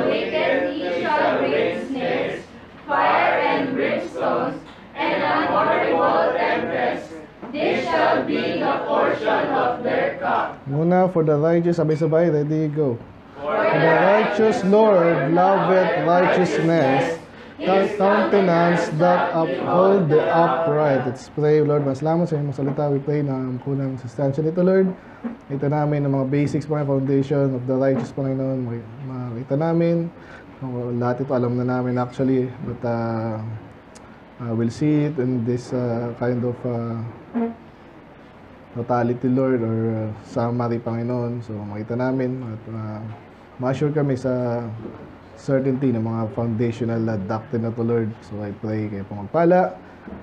wicked he shall bring snares, fire and brimstones, and an horrible tempest. This shall be the portion of their cup. Muna, for the righteous, sabay-sabay, ready, go. For the righteous Lord loveth righteousness, countenance that uphold the upright. Let's pray, Lord. Masalamat sa iyong salita. We pray na kunang sustansya nito, Lord. Ito namin ang mga basics, mga foundation of the righteous, Panginoon. Makita namin. Lahat ito alam na namin actually. But we'll see it in this kind of totality, Lord, or summary, Panginoon. So makita namin at ma-assure kami sa certainty ng mga foundational doctrine na to, Lord. So I pray kayo pong magpala,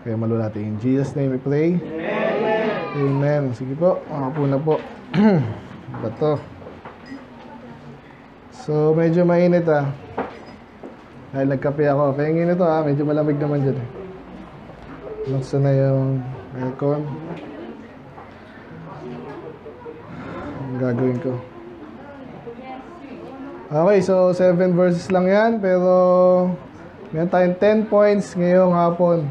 kayo malulati. In Jesus' name we pray. Amen. Amen. Sige po, makapo na po. Bato. So medyo mainit dahil nagkape ako. Pahingin ito medyo malamig naman dyan. Laksa na yung aircon. Ang gagawin ko. Okay, so 7 verses lang yan, pero meron tayong 10 points ngayong hapon.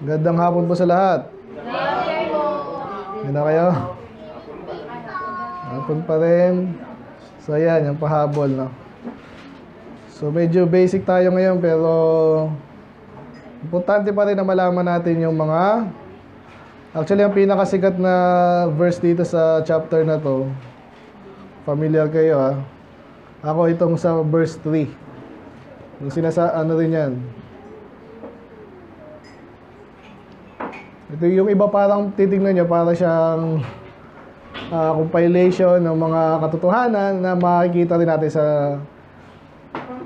Gandang hapon po sa lahat. Yan na kayo? Hapon pa rin. So yan, yung pahabol, no? So medyo basic tayo ngayon, pero importante pa rin na malaman natin yung mga actually ang pinakasikat na verse dito sa chapter na to. Familiar kayo Ako itong sa verse 3. Yung ano rin yan. Ito yung iba parang titignan nyo para siyang compilation ng mga katotohanan na makikita rin natin sa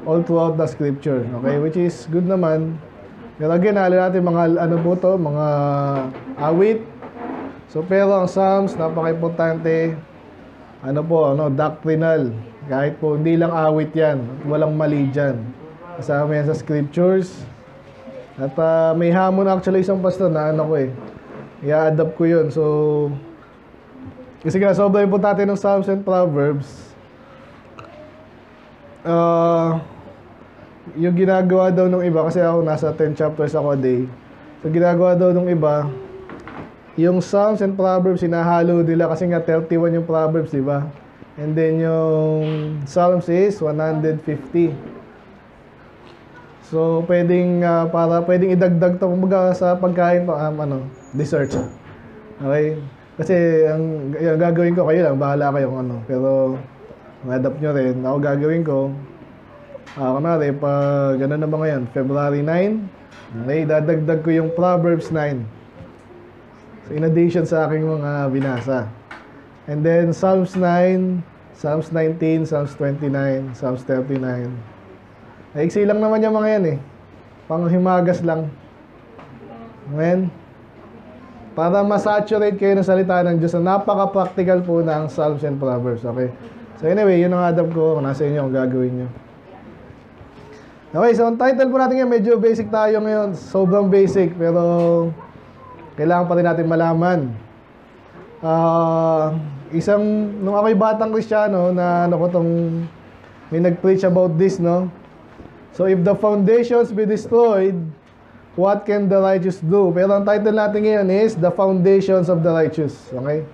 all throughout the scripture. Okay, which is good naman. Pero again, alin natin mga ano po to, mga awit. So pero ang Psalms, napaka-importante. Ano po, doctrinal. Kahit po hindi lang awit yan, walang mali dyan. Kasama yan sa scriptures. At may hamon actually isang pastor na i-adapt ko yun. So kasi nga sobrang importante ng Psalms and Proverbs. Yung ginagawa daw ng iba, kasi ako nasa 10 chapters ako a day. So ginagawa daw ng iba, yung Psalms and Proverbs sinahalo nila kasi nga 31 yung Proverbs, di ba? And then yung Psalms is 150. So pwedeng pwedeng idagdag to kumbaga sa pagkain dessert. Okay? Kasi ang gagawin ko, kayo lang bahala kayo kung pero adapt nyo rin. Ako gagawin ko kunwari, pag gano'n na ba ngayon? February 9, okay, dadagdag ko yung Proverbs 9. So, in addition sa aking mga binasa. And then, Psalms 9, Psalms 19, Psalms 29, Psalms 39. Naiksi lang naman yung mga yan Panghimagas lang. Amen? Para masaturate kayo ng salita ng Diyos na napaka-practical po ng Psalms and Proverbs. Okay? So anyway, yun ang adapt ko. Nasa inyo ang gagawin nyo. Okay, so ang title po natin ngayon, medyo basic tayo ngayon. Sobrang basic, pero kailangan pa rin natin malaman. Nung ako'y batang Kristiyano, na may nag-preach about this, no? So, if the foundations be destroyed, what can the righteous do? Pero ang title natin ngayon is The Foundations of the Righteous. Okay?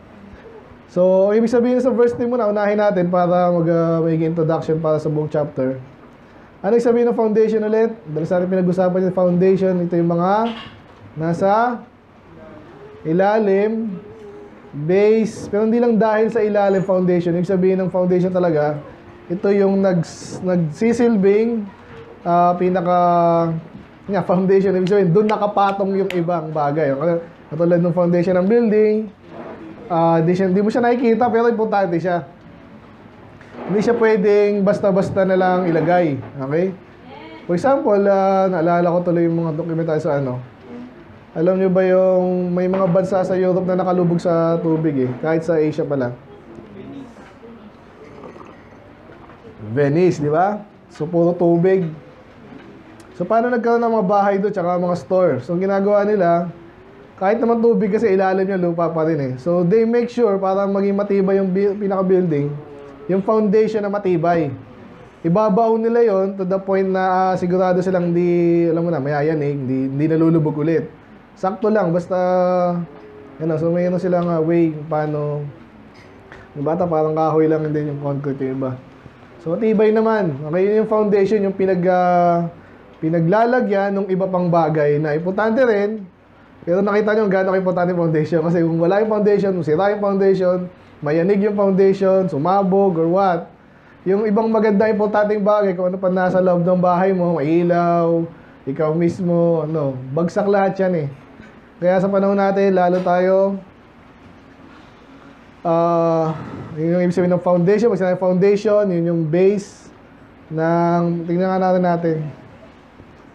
So, ibig sabihin sa verse 3 muna, unahin natin para mag-make introduction para sa buong chapter. Ano yung sabihin ng foundation ulit? Dahil sa ating pinag-usapan yung foundation, ito yung mga nasa ilalim, base, pero hindi lang dahil sa ilalim foundation. Yung sabihin ng foundation talaga, ito yung nagsisilbing foundation. Ibig sabihin, doon nakapatong yung ibang bagay. Katulad ng foundation ng building, hindi mo siya nakikita pero importante siya. Hindi siya pwedeng basta-basta na lang ilagay. Okay? For example, naalala ko tuloy yung mga dokumentaryo sa Alam nyo ba yung may mga bansa sa Europe na nakalubog sa tubig kahit sa Asia pala. Venice, di ba? So, puro tubig. So, paano nagkaroon ng mga bahay doon tsaka mga store? So, ang ginagawa nila, Kahit naman tubig kasi ilalim niya lupa pa rin eh. So they make sure para maging matibay yung pinaka-building, yung foundation na matibay. Ibabaw nila yon to the point na sigurado silang di, alam mo na, may ayanig, di nalulubog ulit. Sakto lang, basta, so may silang way paano, yung bata parang kahoy lang din yung concrete yung iba. So matibay naman. Okay, yun yung foundation, yung pinaglalagyan ng iba pang bagay na importante rin. Pero nakita nyo gaano importante yung foundation. Kasi kung wala yung foundation, sira yung foundation, mayanig yung foundation, sumabog or what, yung ibang maganda importanteng bagay, kung ano pa nasa loob ng bahay mo, mailaw, ikaw mismo, bagsak lahat yan eh. Kaya sa panahon natin, lalo tayo, yun yung ibig sabihin ng foundation. Pag sinabi foundation, yun yung base ng, tingnan nga natin,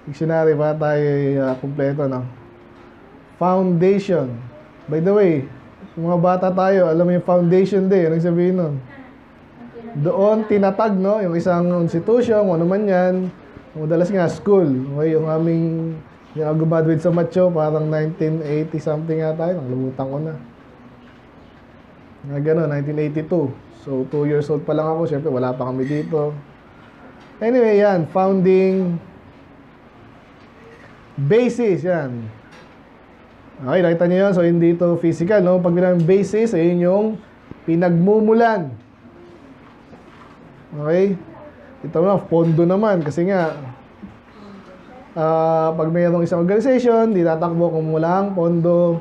dictionary para tayo kumpleto, Foundation. By the way, kung mga bata tayo, alam mo yung foundation day, anong sabihin nun? Doon tinatag, yung isang institution, kung ano man yan, madalas nga school. Okay, yung aming, yung graduate sa Macho, parang 1980 something nga tayo, nalimutan ko na. Nga gano'n, 1982. So, 2 years old pa lang ako, syempre wala pa kami dito. Anyway, yan, founding basis, yan. Okay, nakita niyo yun. So, hindi ito physical, Pag binang basis, ayun yung pinagmumulan. Okay? Ito na, pondo naman. Kasi nga, pag mayroong isang organization, di tatakbo kung walang pondo.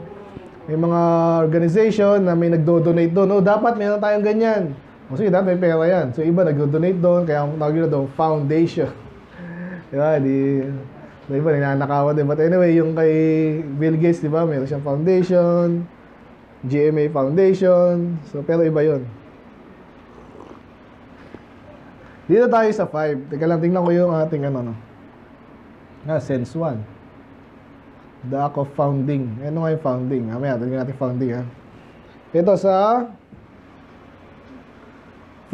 May mga organization na may nagdo-donate doon. Dapat mayroon tayong ganyan. Sige, dapat may pera yan. So, iba nagdo-donate doon. Kaya ang tawag nila doon, foundation. Diba? Iba, ninanakawan din. But anyway, yung kay Bill Gates, di ba? Meron siyang foundation, GMA Foundation. So, pero iba yun. Dito tayo sa 5. Teka lang, tingnan ko yung ating sense 1. The act of founding. Ano nga yung founding? Mamaya, tingnan natin founding, ha? Ito sa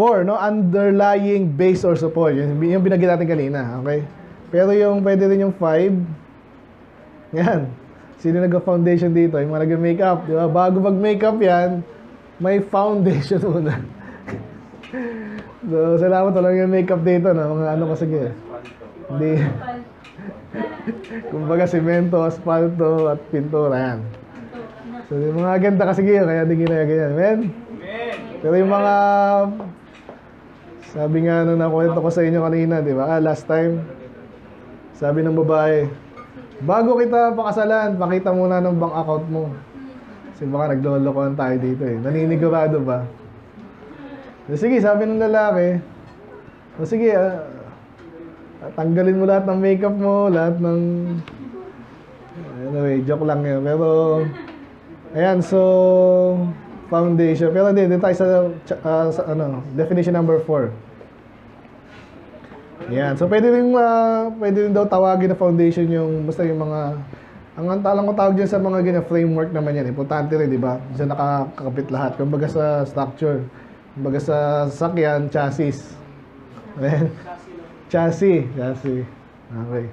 4, underlying base or support. Yung binagyan natin kanina, okay? Pero yung pwede rin yung 5. Yan. Sino nag-foundation dito? Yung mga nag-makeup, di ba? Bago mag-makeup yan, may foundation muna. So, salamat talaga yung makeup dito, mga sige. Hindi. Kumbaga, semento, asfalto, at pintura, yan. So, yung mga ganda kasi kaya di ginagayan. Amen? Pero yung mga, sabi nga nakwento ko sa inyo kanina, di ba? Last time, sabi ng babae, bago kita pakasalan, pakita muna ng bank account mo. Kasi baka naglolokohan tayo dito eh. Naninigurado ba? Sige, sabi ng lalaki, sige, tanggalin mo lahat ng makeup mo, lahat ng... Anyway, joke lang yun. Pero, ayan, so, foundation. Pero hindi tayo sa definition number 4. Yan. So, pwede rin daw tawagin na foundation yung, basta yung mga, ang talang ko tawag dyan sa mga ganyan, framework naman yan. Importante rin, di ba? Diyan nakakapit lahat. Kumbaga sa structure. Kumbaga sa sasakyan, chassis. Ayan. Chassis. Okay.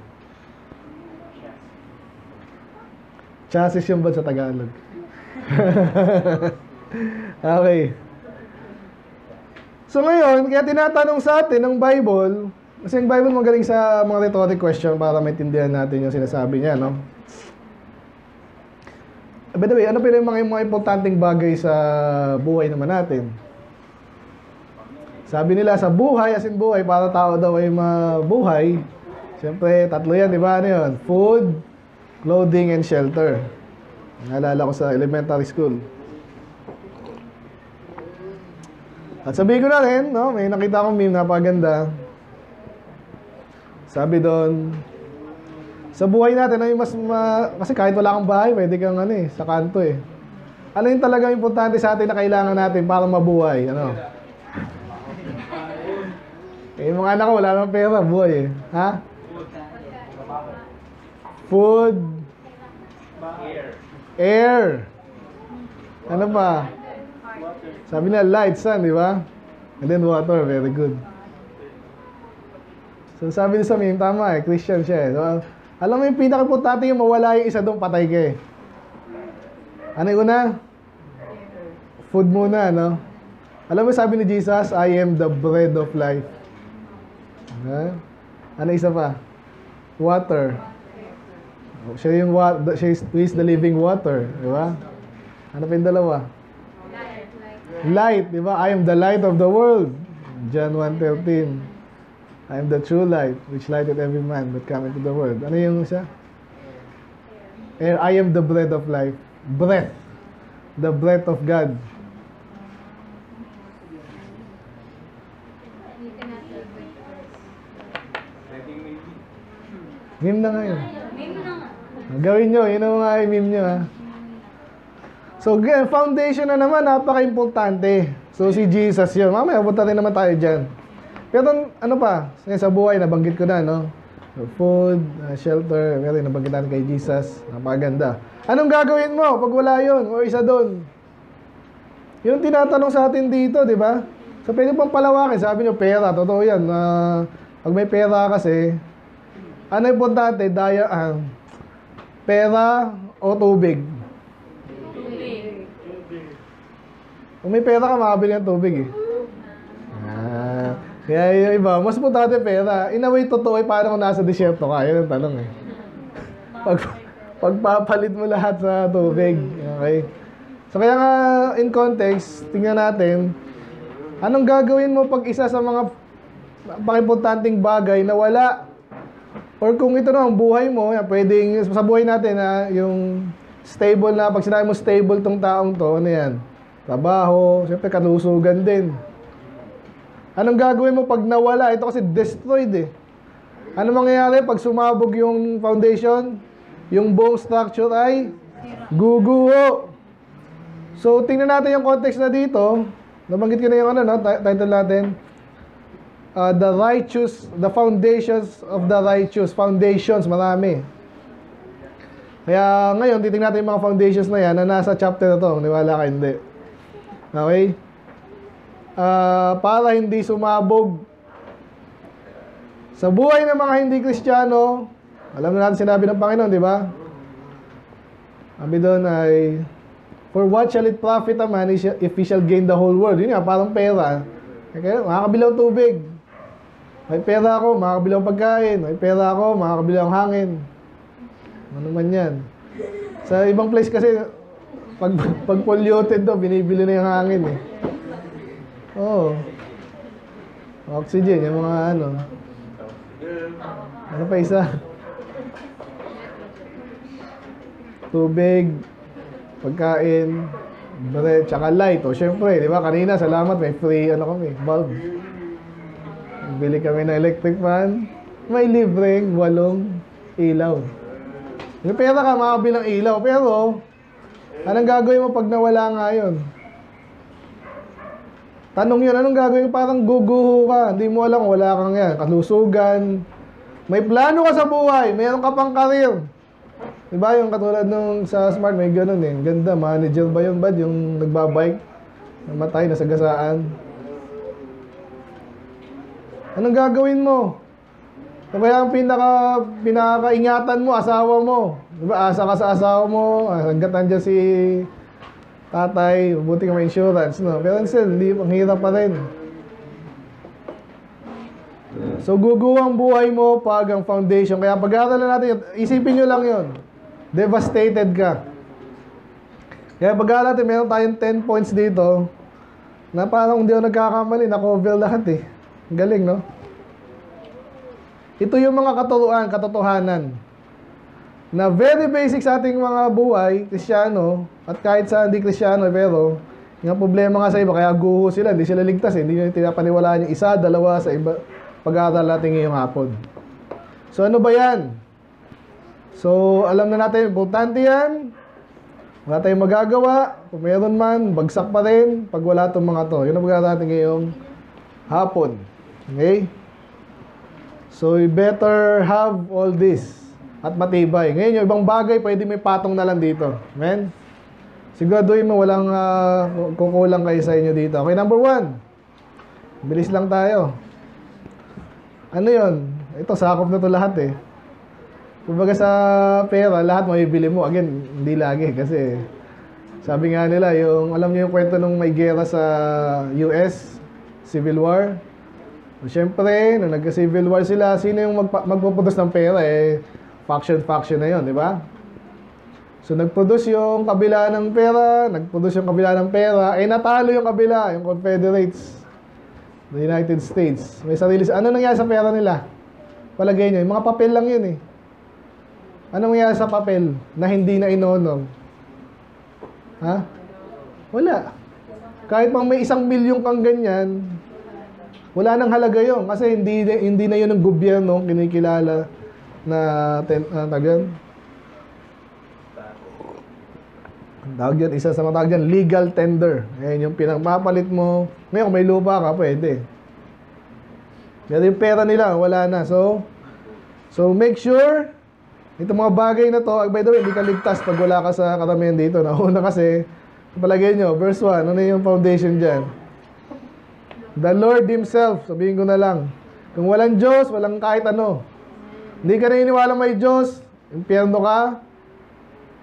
Chassis yung ba sa Tagalog? Okay. So ngayon, kaya tinatanong sa atin ng Bible, kasi yung Bible magaling sa mga rhetoric question para maintindihan natin yung sinasabi niya, By the way, ano pa yung mga importanteng bagay sa buhay naman natin? Sabi nila sa buhay, as in buhay, para tao daw ay mabuhay. Siyempre, 3 yan, di ba? Ano yun? Food, clothing, and shelter. Naalala ko sa elementary school. At sabihin ko na rin, may nakita akong meme, napaganda. Sabi doon, sa buhay natin, kasi kahit wala kang bahay, pwede kang sa kanto eh. Ano yung talagang importante sa atin na kailangan natin para mabuhay? Yung mga anak ko, wala namang pera, buhay eh. Ha? Food. Air. Ano pa? Sabi na light, sun, di ba? And then water, very good. So sabi niya sa meme, tama eh, Christian siya eh. So, alam mo yung pinaka-importante yung mawala yung isa doon, patay ka eh. Ano yung una? Food muna, no? Alam mo sabi ni Jesus, I am the bread of life. Ano isa pa? Water. Siya is the living water, di ba? Ano pa yung dalawa? Light, di ba? I am the light of the world. John 1:13. I am the true light, which lighted every man that come into the world. Ano yung isa? I am the bread of life. Breath. The breath of God. Meme na ngayon. Gawin nyo, yun ang mga meme nyo, ha. So, foundation na naman, napaka-importante. So, si Jesus yun. Mamaya, punta rin naman tayo dyan. Pero, ano pa, sa buhay, nabanggit ko na, no? Food, shelter, pero nabanggit natin kay Jesus. Napakaganda. Anong gagawin mo pag wala yun? O isa doon? Yung tinatanong sa atin dito, di ba? So, pwede pang palawakin. Sabi nyo, pera. Totoo yan. Pag may pera kasi, ano importante? Pera o tubig? Kung may pera ka, makabili ng tubig eh. Kaya yung iba, mas importante pera. In a way, totoo eh, paano kung nasa disyerto ka? Yan ang tanong eh. Pagpapalit mo lahat sa tubig. Okay? So kaya nga, in context, tingnan natin, anong gagawin mo pag isa sa mga pakimportanteng bagay na wala? Or kung ito na ang buhay mo, yan, pwedeng, sa buhay natin, yung stable na, pag sinabi mo stable tong taong to, ano yan? Trabaho, siyempre kalusugan din. Anong gagawin mo pag nawala? Ito kasi destroyed eh. Ano mangyayari pag sumabog yung foundation? Yung buong structure ay guguho. So, tingnan natin yung context na dito. Nabanggit ko na yung title natin. The foundations of the righteous. Foundations, marami. Kaya ngayon, titingnan natin yung mga foundations na yan na nasa chapter na to. Niwala ka, hindi. Okay? Para hindi sumabog sa buhay ng mga hindi Kristiyano. Alam na natin sinabi ng Panginoon, di ba? Sabi doon ay, for what shall it profit a man if he shall gain the whole world? Yun nga, parang pera. Kaya, makakabilaw tubig. May pera ako, makakabilaw pagkain. May pera ako, makakabilaw hangin. Ano man yan. Sa ibang place kasi, pag polluted daw, binibili na yung hangin eh. Oo. Oxygen, yung mga ano. Ano pa isa? Tubig, pagkain, bread, tsaka light. O syempre, di ba? Kanina, salamat, may free, bulb. Bili kami ng electric fan. May libreng 8 ilaw. May pera ka, makabilang ilaw. Pero, anong gagawin mo pag nawala nga yun? Tanong yun, anong gagawin mo? Parang guguho ka. Hindi mo alam, wala kang yan. Kalusugan. May plano ka sa buhay. Mayroon ka pang karir. Diba yung katulad nung sa Smart, may ganun eh. Ganda, manager ba yun? Bad yung nagbabike? Namatay, nasagasaan. Anong gagawin mo? Kaya ang pinakaingatan mo, asawa mo. Diba, asa ka sa asawa mo. Hanggat nandiyan si tatay, buti ka may insurance, no? Pero still, ang hirap pa rin. So, guguho ang buhay mo pag ang foundation. Kaya pag-aaralan natin, isipin nyo lang yun. Devastated ka. Kaya pag-aaralan natin, meron tayong 10 points dito na parang hindi ako nagkakamali, na-cover lahat eh. Galing, no? Ito yung mga katotohanan na very basic sa ating mga buhay, Kristiyano, at kahit sa hindi Kristiyano, pero yung problema nga sa iba, kaya guho sila, hindi sila ligtas, hindi nyo tinapaniwalaan yung isa, dalawa sa iba, pag-aaral natin ngayong hapon. So ano ba yan? So alam na natin, importante yan, wala tayong magagawa, kung meron man, bagsak pa rin, pag wala itong mga to. Yun ang pag-aaral natin ngayong hapon. Okay? So you better have all this. At matibay. Ngayon, yung ibang bagay, pwede may patong na lang dito. Amen? Siguraduhin mo, walang kukulang kayo sa inyo dito. Okay, number 1. Bilis lang tayo. Ano yun? Ito, sakop na to lahat eh. Kumbaga sa pera, lahat mabibili mo. Again, hindi lagi kasi Sabi nga nila, alam niyo yung kwento nung may gera sa US, Civil War. Siyempre, nung nagka-Civil War sila, sino yung magpuproduce ng pera? Faction na yun, di ba? So, nag-produce yung kabila ng pera, natalo yung kabila, yung Confederates, the United States. May sarili. Ano nangyari sa pera nila? Palagay nyo, yung mga papel lang yun eh. Ano nangyari sa papel na hindi na inonong? Ha? Wala. Kahit pang may 1 milyon kang ganyan, wala nang halaga yun. Kasi hindi na yun ng gobyerno kinikilala na tawag yan, isa sa matawag yan, legal tender. Ayan yung pinagpapalit mo. Ngayon, kung may lupa ka, pwede. Pero yung pera nila, wala na. So make sure, itong mga bagay na to, by the way, hindi ka ligtas pag wala ka sa karamihan dito. Nauna kasi, palagay nyo, verse 1, ano yung foundation dyan? The Lord Himself, sabihin ko na lang. Kung walang Diyos, walang kahit ano. Hindi ka naniniwala may Diyos, impyerno ka,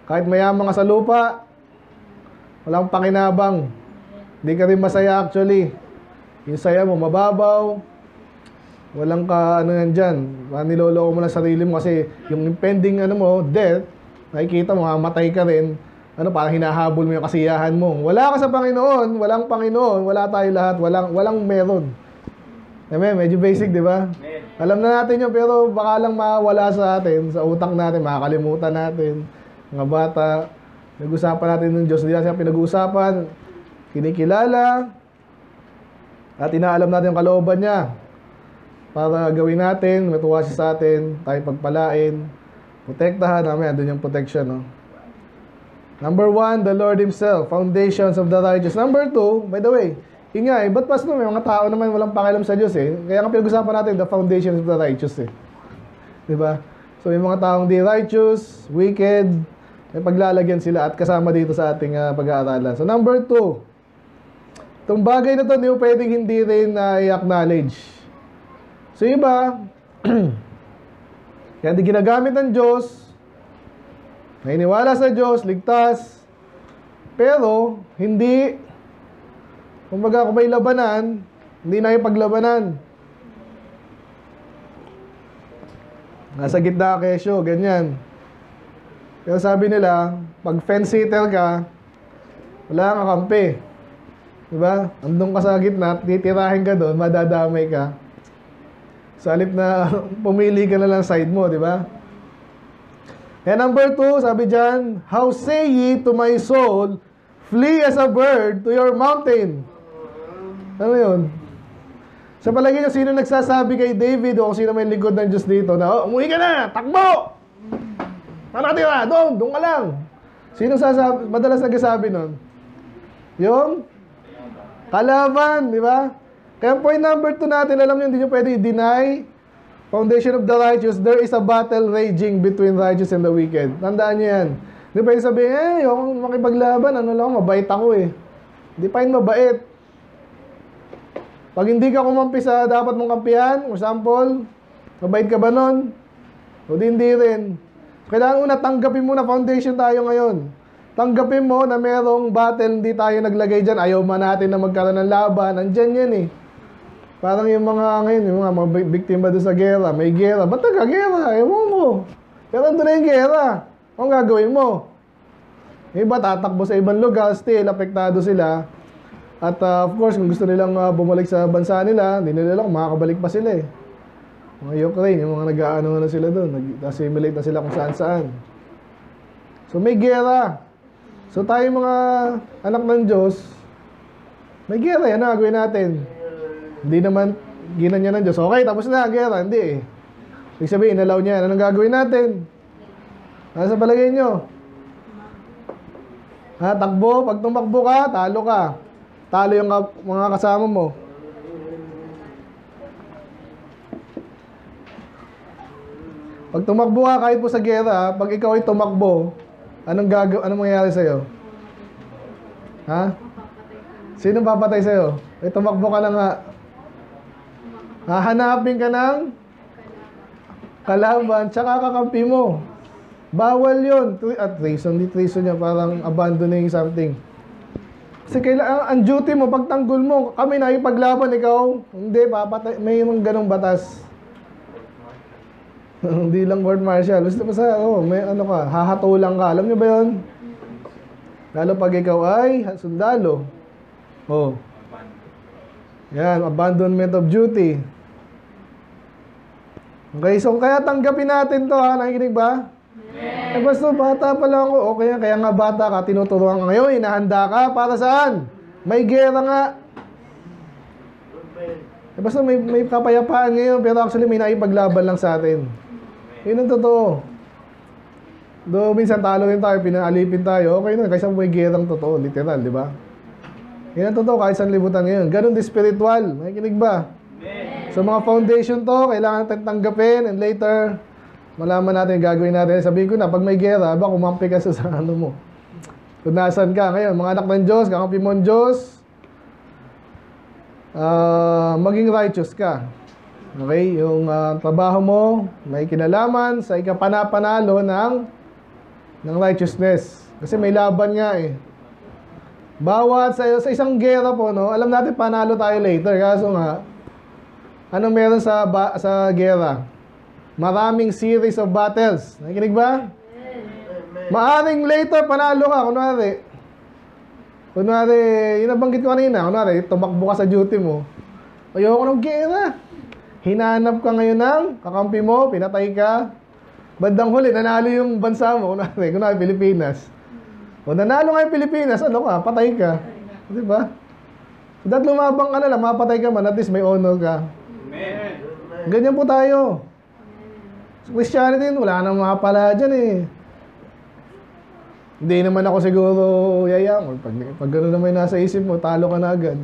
kahit mayaman ka sa lupa, walang pakinabang. Hindi ka rin masaya actually. Yung saya mo, mababaw. Walang ka, yan dyan. Niloloko mo lang sarili mo kasi yung impending, death, nakikita mo, matay ka rin. Parang hinahabol mo yung kasiyahan mo. Wala ka sa Panginoon, walang Panginoon, wala tayo lahat, walang meron. Amen, medyo basic, di ba? Alam na natin yun, pero baka lang mawala sa atin, sa utak natin, makakalimutan natin. Mga bata, nag-usapan natin ng Diyos, hindi natin pinag-uusapan, kinikilala, at inaalam natin ang kalooban niya para gawin natin, matuwa siya sa atin, tayo pagpalain, protektahan namin, doon yung protection, no? Number 1, the Lord Himself, foundations of the righteous. Number 2, by the way, yun nga ba't pas may mga tao naman walang pakialam sa Diyos Kaya nga pinag-usapan natin, the foundations of the righteous Diba? So yung mga taong di righteous, wicked, may paglalagyan sila at kasama dito sa ating pag-aaralan. So number 2, itong bagay na to, hindi mo pwedeng hindi rin i-acknowledge. So iba, kaya hindi ginagamit ng Diyos, naniniwala sa Diyos, ligtas, pero hindi, kumbaga kung may labanan, hindi na yung paglabanan. Nasa gitna ka kesyo, ganyan. Pero sabi nila, pag fence-sitter ka, wala kang kakampi. Diba? Andun ka sa gitna, titirahin ka doon, madadamay ka. Sa halip na pumili ka na lang side mo, diba? And number 2, sabi dyan, how say ye to my soul, flee as a bird to your mountain. Ano yun? Sa palagay nyo, sino nagsasabi kay David o sino may lingkod ng Diyos dito na, umuwi ka na, takbo! Ano tira? Doon ka lang. Sino madalas nagsasabi nun? Yung kalaban, di ba? Kaya point number 2 natin, alam nyo, hindi nyo pwede i-deny foundation of the righteous, there is a battle raging between righteous and the wicked. Tandaan nyo yan. Hindi pwede sabihin, yung makipaglaban, mabait ako Hindi pa yun mabait. Pag hindi ka kumampi sa dapat mong kampihan, for example, mabait ka ba nun? O hindi rin. Kailangan una, tanggapin mo na foundation tayo ngayon. Tanggapin mo na merong battle, hindi tayo naglagay dyan. Ayaw man natin na magkaroon ng laban. Nandyan yan Parang yung mga ngayon, yung mga biktima doon sa gera, may gera. Ba't nagka-gera? Ewan ko. Pero doon na yung gera. Anong gagawin mo? Yung iba tatakbo sa ibang lugar, still, apektado sila. At of course, kung gusto nilang bumalik sa bansa nila, hindi nila lang makakabalik pa sila Mga Ukraine, yung mga nag-aano na sila doon. Nag-assimilate na sila kung saan-saan. So may gera. So tayo mga anak ng Diyos, may gera yan na gawin natin. Hindi naman ginanya ng Diyos. Okay, tapos na, gera. Hindi Ibig sabihin, inalaw niya. Anong gagawin natin? Ano sa palagay nyo? Takbo. Pag tumakbo ka, talo ka. Talo yung mga kasama mo. Pag tumakbo ka, kahit po sa gera, pag ikaw ay tumakbo, anong mangyayari sa'yo? Sino papatay sa'yo? Tumakbo ka lang nga. Hahanapin ka ng kalaban, tsaka kakampi mo. Bawal yun. Treason, di treason niya, parang abandoning something. Kasi kailangan, ang duty mo, pagtanggol mo, kami na ipaglaban, ikaw, hindi, papatay, mayroong ganong batas. Hindi lang court martial. Basta may ano ka, hahatulang ka. Alam niyo ba yun? Lalo pag ikaw ay sundalo. Oh. Yan, abandonment of duty. Okay, so kaya tanggapin natin to, ha? Nakikinig ba? Eh basta bata pa lang ako. Okay, kaya nga bata ka, tinuturuan ka ngayon, hinahanda ka para saan? May gera nga. Eh basta may kapayapaan ngayon, pero actually may naipaglaban lang sa atin. Yun ang totoo. Do minsan talo rin tayo, pinaalipin tayo, okay na, kaysa may gerang totoo, literal, di ba? Yun ang totoo, kahit saan libutan ngayon. Ganun din spiritual. Nakikinig ba? So mga foundation to, kailangan natin tanggapin, and later, malaman natin yung gagawin natin. Sabihin ko na, pag may gera, ba kumampi ka sa ano mo. Kung nasan ka ngayon, mga anak ng Diyos, kakampi mo ng Diyos, maging righteous ka. Okay? Yung trabaho mo, may kinalaman sa ikapanapanalo ng righteousness. Kasi may laban nga eh. Bawat sa isang gera po, no, alam natin panalo tayo later. Kaso nga, ano meron sa gera? Maraming series of battles. Nakikinig ba? Maaring later panalo ka. Kunwari, yung nabanggit ko kanina, kunwari, tumakbo ka sa duty mo. Ayoko ng gera. Hinanap ka ngayon ng kakampi mo, pinatay ka. Bandang huli, nanalo yung bansa mo, kunwari Pilipinas. O nanalo nga yung Pilipinas, ano ka, patay ka. Di ba? So that lumabang ka na lang, mapatay ka man, at least may honor ka. Amen. Ganyan po tayo. Sa Christianity, wala nang mapala dyan eh. Hindi naman ako siguro yayang. Pag gano'n naman nasa isip mo, talo ka na agad.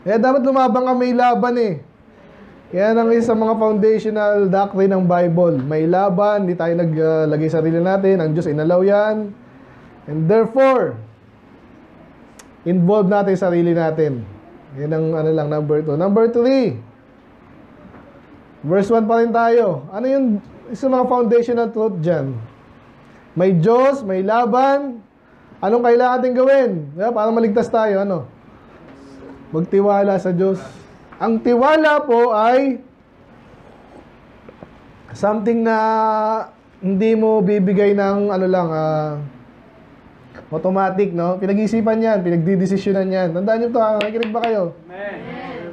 Kaya dapat lumabang ka, may laban eh. Kaya nang isa sa mga foundational doctrine ng Bible. May laban, hindi tayo naglagay sarili natin. Ang Diyos inalaw yan. And therefore, involve natin sarili natin. Yan ang number 2. Number 3. Verse 1 pa rin tayo. Ano yung isa mga foundational truth dyan? May Diyos, may laban. Anong kailangan natin gawin? Para maligtas tayo, ano? Magtiwala sa Diyos. Ang tiwala po ay something na hindi mo bibigay ng automatic, no? Pinag-iisipan yan, pinagdidesisyonan yan. Tandaan nyo ito, nakikinig ba kayo? Amen.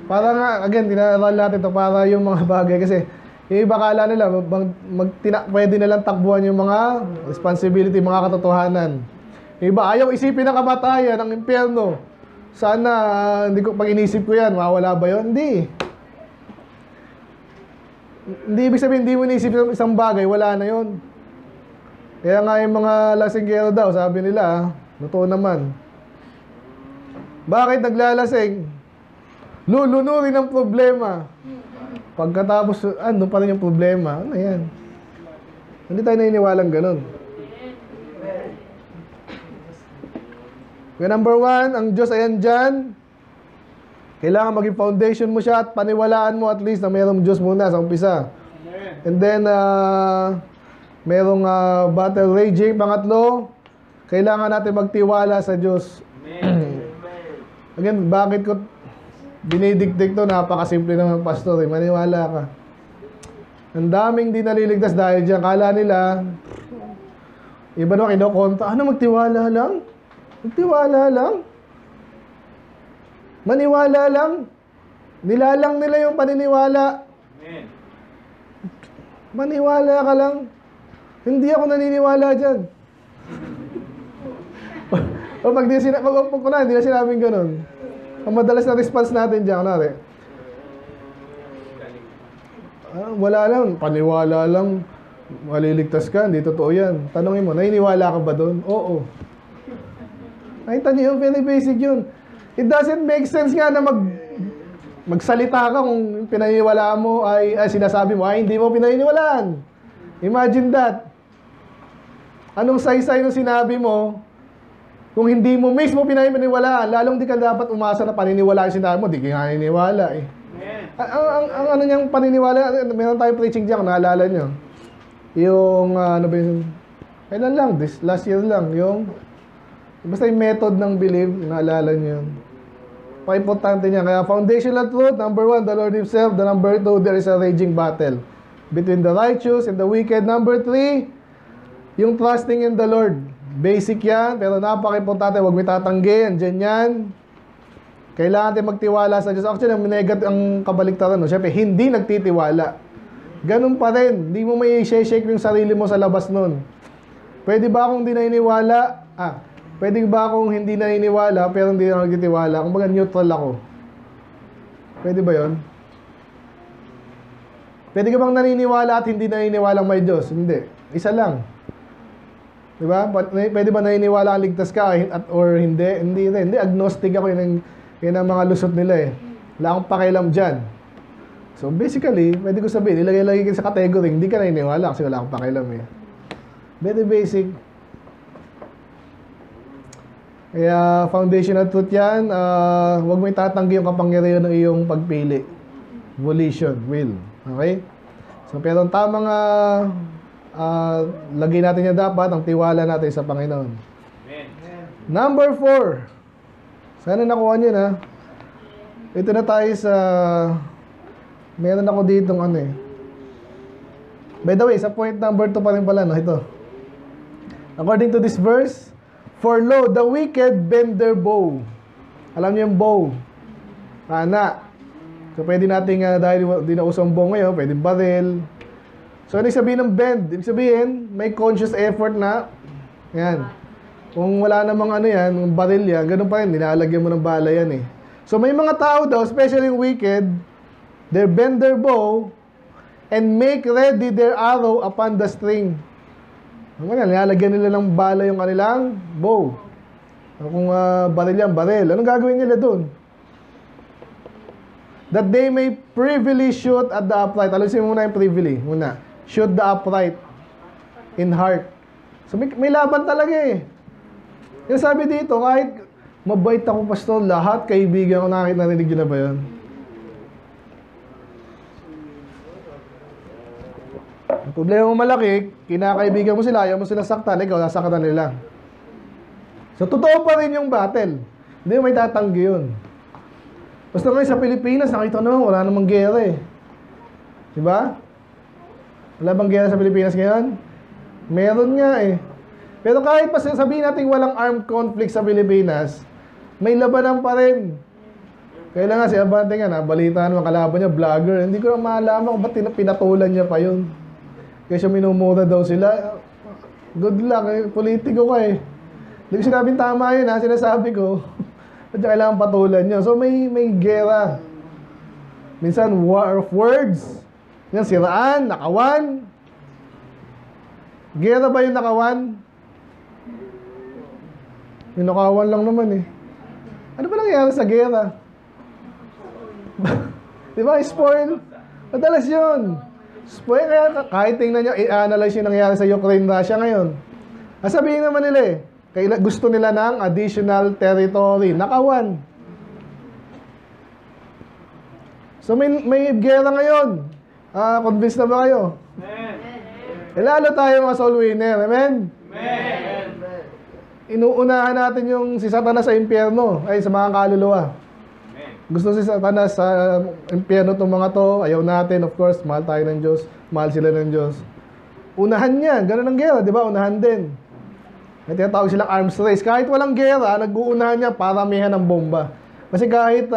Para nga, again, tinaral natin ito para yung mga bagay. Kasi yung iba kala nila, pwede nilang takbuhan yung mga responsibility, mga katotohanan. Yung iba, ayaw isipin ng kamatayan, ng impyerno. Sana, hindi ko, pag inisip ko yan, mawala ba yun? Hindi. Hindi ibig sabihin, hindi mo inisip isang bagay, wala na yun. Kaya nga yung mga lasinggero daw, sabi nila, totoo naman. Bakit naglalasing? Lulunurin ang problema. Pagkatapos, doon pa rin yung problema. Ano yan? Hindi tayo naniniwalang ganun. Kaya number 1, ang Diyos ay andyan. Kailangan maging foundation mo siya at paniwalaan mo at least na mayroong Diyos muna sa umpisa. And then, merong battle raging. Pangatlo, kailangan natin magtiwala sa Diyos. Again, bakit ko dinidikdik to? Napakasimple naman, pastor. Maniwala ka. Ang daming di naliligtas dahil dyan. Kala nila, iba naman kinokonta, magtiwala lang? Magtiwala lang? Maniwala lang? Nilalang nila yung paniniwala. Maniwala ka lang. Hindi ako naniniwala dyan. O pag hindi na sinabing ganun. Ang madalas na response natin dyan, kunwari, wala lang, paniwala lang, maliligtas ka, hindi totoo yan. Tanongin mo, naniniwala ka ba doon? Oo. Nakita niyo yung very basic yun. It doesn't make sense nga na magsalita ka kung pinaniniwalaan mo ay sinasabi mo ay hindi mo pinaniniwalaan. Imagine that. Anong saysay nung sinabi mo kung hindi mo mismo pinaniniwalaan, lalong di ka dapat umasa na paniniwala yung sinabi mo, di ka nga naniniwala eh. Ang ano niyang paniniwala, meron tayong preaching diyan, kung naalala niyo. Yung, ano ba yung, kailan lang, last year lang, yung, basta yung method ng believe, naalala niyo yun. Importante niya. Kaya foundational truth, number 1, the Lord Himself. The number 2, there is a raging battle between the righteous and the wicked. Number 3, yung trusting in the Lord. Basic yan, pero napaka-importante. Huwag may tatanggi, andyan yan. Kailangan natin magtiwala sa Diyos. Actually, ang kabaliktaran, no? Siyempre, hindi nagtitiwala. Ganun pa rin. Hindi mo may shake yung sarili mo sa labas nun. Pwede ba akong hindi naniniwala? Pwede ba akong hindi naniniwala pero hindi ako nagtitiwala? Kung baga neutral ako. Pwede ba yon? Pwede ka bang naniniwala at hindi naniniwala may Diyos? Hindi. Isa lang. Diba? Pwede ba naniniwala ang ligtas ka or hindi? Hindi rin. Hindi. Agnostic ako. Yun ang mga lusot nila eh. Wala akong pakialam dyan. So basically, pwede ko sabihin, ilagay-lagay ka sa category, hindi ka naniniwala kasi wala akong pakialam eh. Very basic. Kaya foundational truth yan, huwag mo itatanggi yung kapangyarihan ng iyong pagpili. Volition, will. Okay? So pero ang tamang lagay natin yan dapat, ang tiwala natin sa Panginoon. Amen. Number 4. Sana nakuha nyo na. Ito na tayo sa, meron ako ditong ano eh. By the way, sa point number 2 pa rin pala, no? Ito. According to this verse, for lo, the wicked bend their bow. Alam niyo yung bow? Pana. So, pwede natin, dahil di na usang bow ngayon, pwede barrel. So, ano yung sabihin ng bend? Ibig sabihin, may conscious effort na, yan. Kung wala namang ano yan, barrel yan, ganun pa rin, nilalagyan mo ng bala yan eh. So, may mga tao daw, especially yung wicked, they bend their bow and make ready their arrow upon the string. Nilalagyan nila ng bala yung kanilang bow. Kung baril yan, baril. Anong gagawin nila dun? That they may privily shoot at the upright. Alisin mo muna yung privily. Muna. Shoot the upright in heart. So may laban talaga eh. Yung sabi dito, kahit mabait ako, pastor, lahat kaibigan ko, narinig nyo na ba yun? Ang problema mo malaki, kinakaibigan mo sila, ayaw mo sila saktan, ikaw nasaktan nila. So, totoo pa rin yung battle. Hindi mo may tatanggi yun. Basta ngayon sa Pilipinas, nakita naman, wala namang gera eh. Diba? Wala bang gera sa Pilipinas ngayon? Meron nga eh. Pero kahit pa sabihin natin walang armed conflict sa Pilipinas, may labanan pa rin. Kaya nga si Abante nga, nabalitaan naman kalaban niya, vlogger. Hindi ko na malaman kung ba't pinatulan niya pa yun. Kasi minumura daw sila. Good luck eh. Politiko ka eh. Hindi ko sinabing tama yun ha. Sinasabi ko. At kailangan patulan nyo. So may gera. Minsan war of words. Yan, siraan, nakawan. Gera ba yung nakawan? Yung nakawan lang naman eh. Ano ba nangyayari sa gera? Di ba? Spoil. Madalas yun. Spoil kaya kahit tingnan nyo, i-analyze yung nangyayari sa Ukraine-Russia ngayon. Sabihin naman nila eh, gusto nila ng additional territory. Nakawan. So may gera ngayon. Convinced na ba kayo? Amen. Lalo tayo mga soul winner. Amen? Amen. Inuunahan natin yung si Satanas sa impyerno, ay sa mga kaluluwa. Gusto si Satanas sa impyerno itong mga to. Ayaw natin, of course. Mahal tayo ng Diyos. Mahal sila ng Diyos. Unahan niya. Ganun ang gera, di ba? Unahan din. May tinatawag silang arms race. Kahit walang gera, nag-uunahan niya paramihan ng bomba. Kasi kahit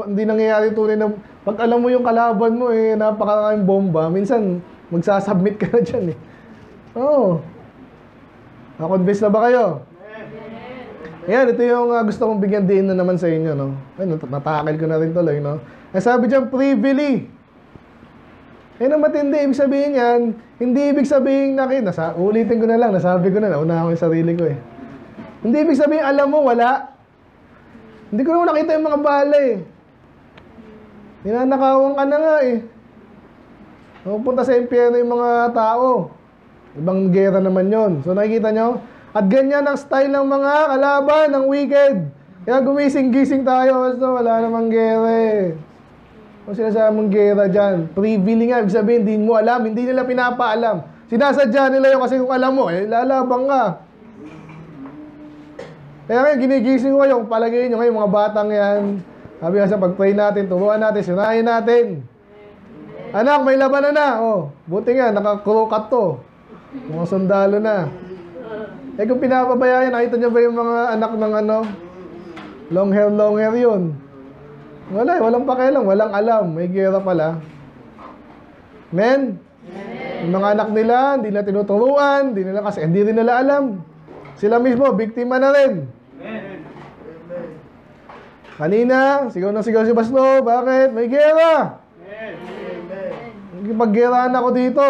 hindi nangyayari tunay na... Pag alam mo yung kalaban mo, napakaraming bomba, minsan magsasubmit ka na dyan eh. Oo. Na-convince na ba kayo? Ayan, ito yung gusto kong bigyan din na naman sa inyo, no? Ay, natakil ko na rin tuloy, no? Sabi dyan, privily. Ang matindi, ibig sabihin yan, hindi ibig sabihin ulitin ko na lang, nasabi ko na, nauna ako yung sarili ko eh. Hindi ibig sabihin, alam mo, wala. Hindi ko naman nakita yung mga bala eh. Ninanakawan ka na nga eh. Pupunta sa impyerno yung mga tao. Ibang gera naman yon. So nakikita nyo? At ganyan ang style ng mga kalaban, ng wicked. Kaya gumising-gising tayo. So wala namang gera eh. Kung sinasabi mong gera dyan, privily nga, ibig sabihin, hindi mo alam, hindi nila pinapaalam. Sinasadya nila yun kasi kung alam mo, lalabang ka. Kaya ngayon, ginigising ko yung palagay nyo ngayon, mga batang yan. Sabi nga sa pag-pray natin, turuan natin, sirahin natin. Anak, may labanan na. Oh, buti nga, naka-crow-cut to. Mga sundalo na. Kung pinapabayaan, nakita nyo ba yung mga anak ng long hair yun? Wala, walang pakialam, walang alam. May gera pala. Men? Yung mga anak nila, hindi nila tinuturuan, hindi rin nila alam. Sila mismo, biktima na rin. Kanina, sigaw na sigaw si Pastor, bakit? May gera! Pag-geraan ako dito.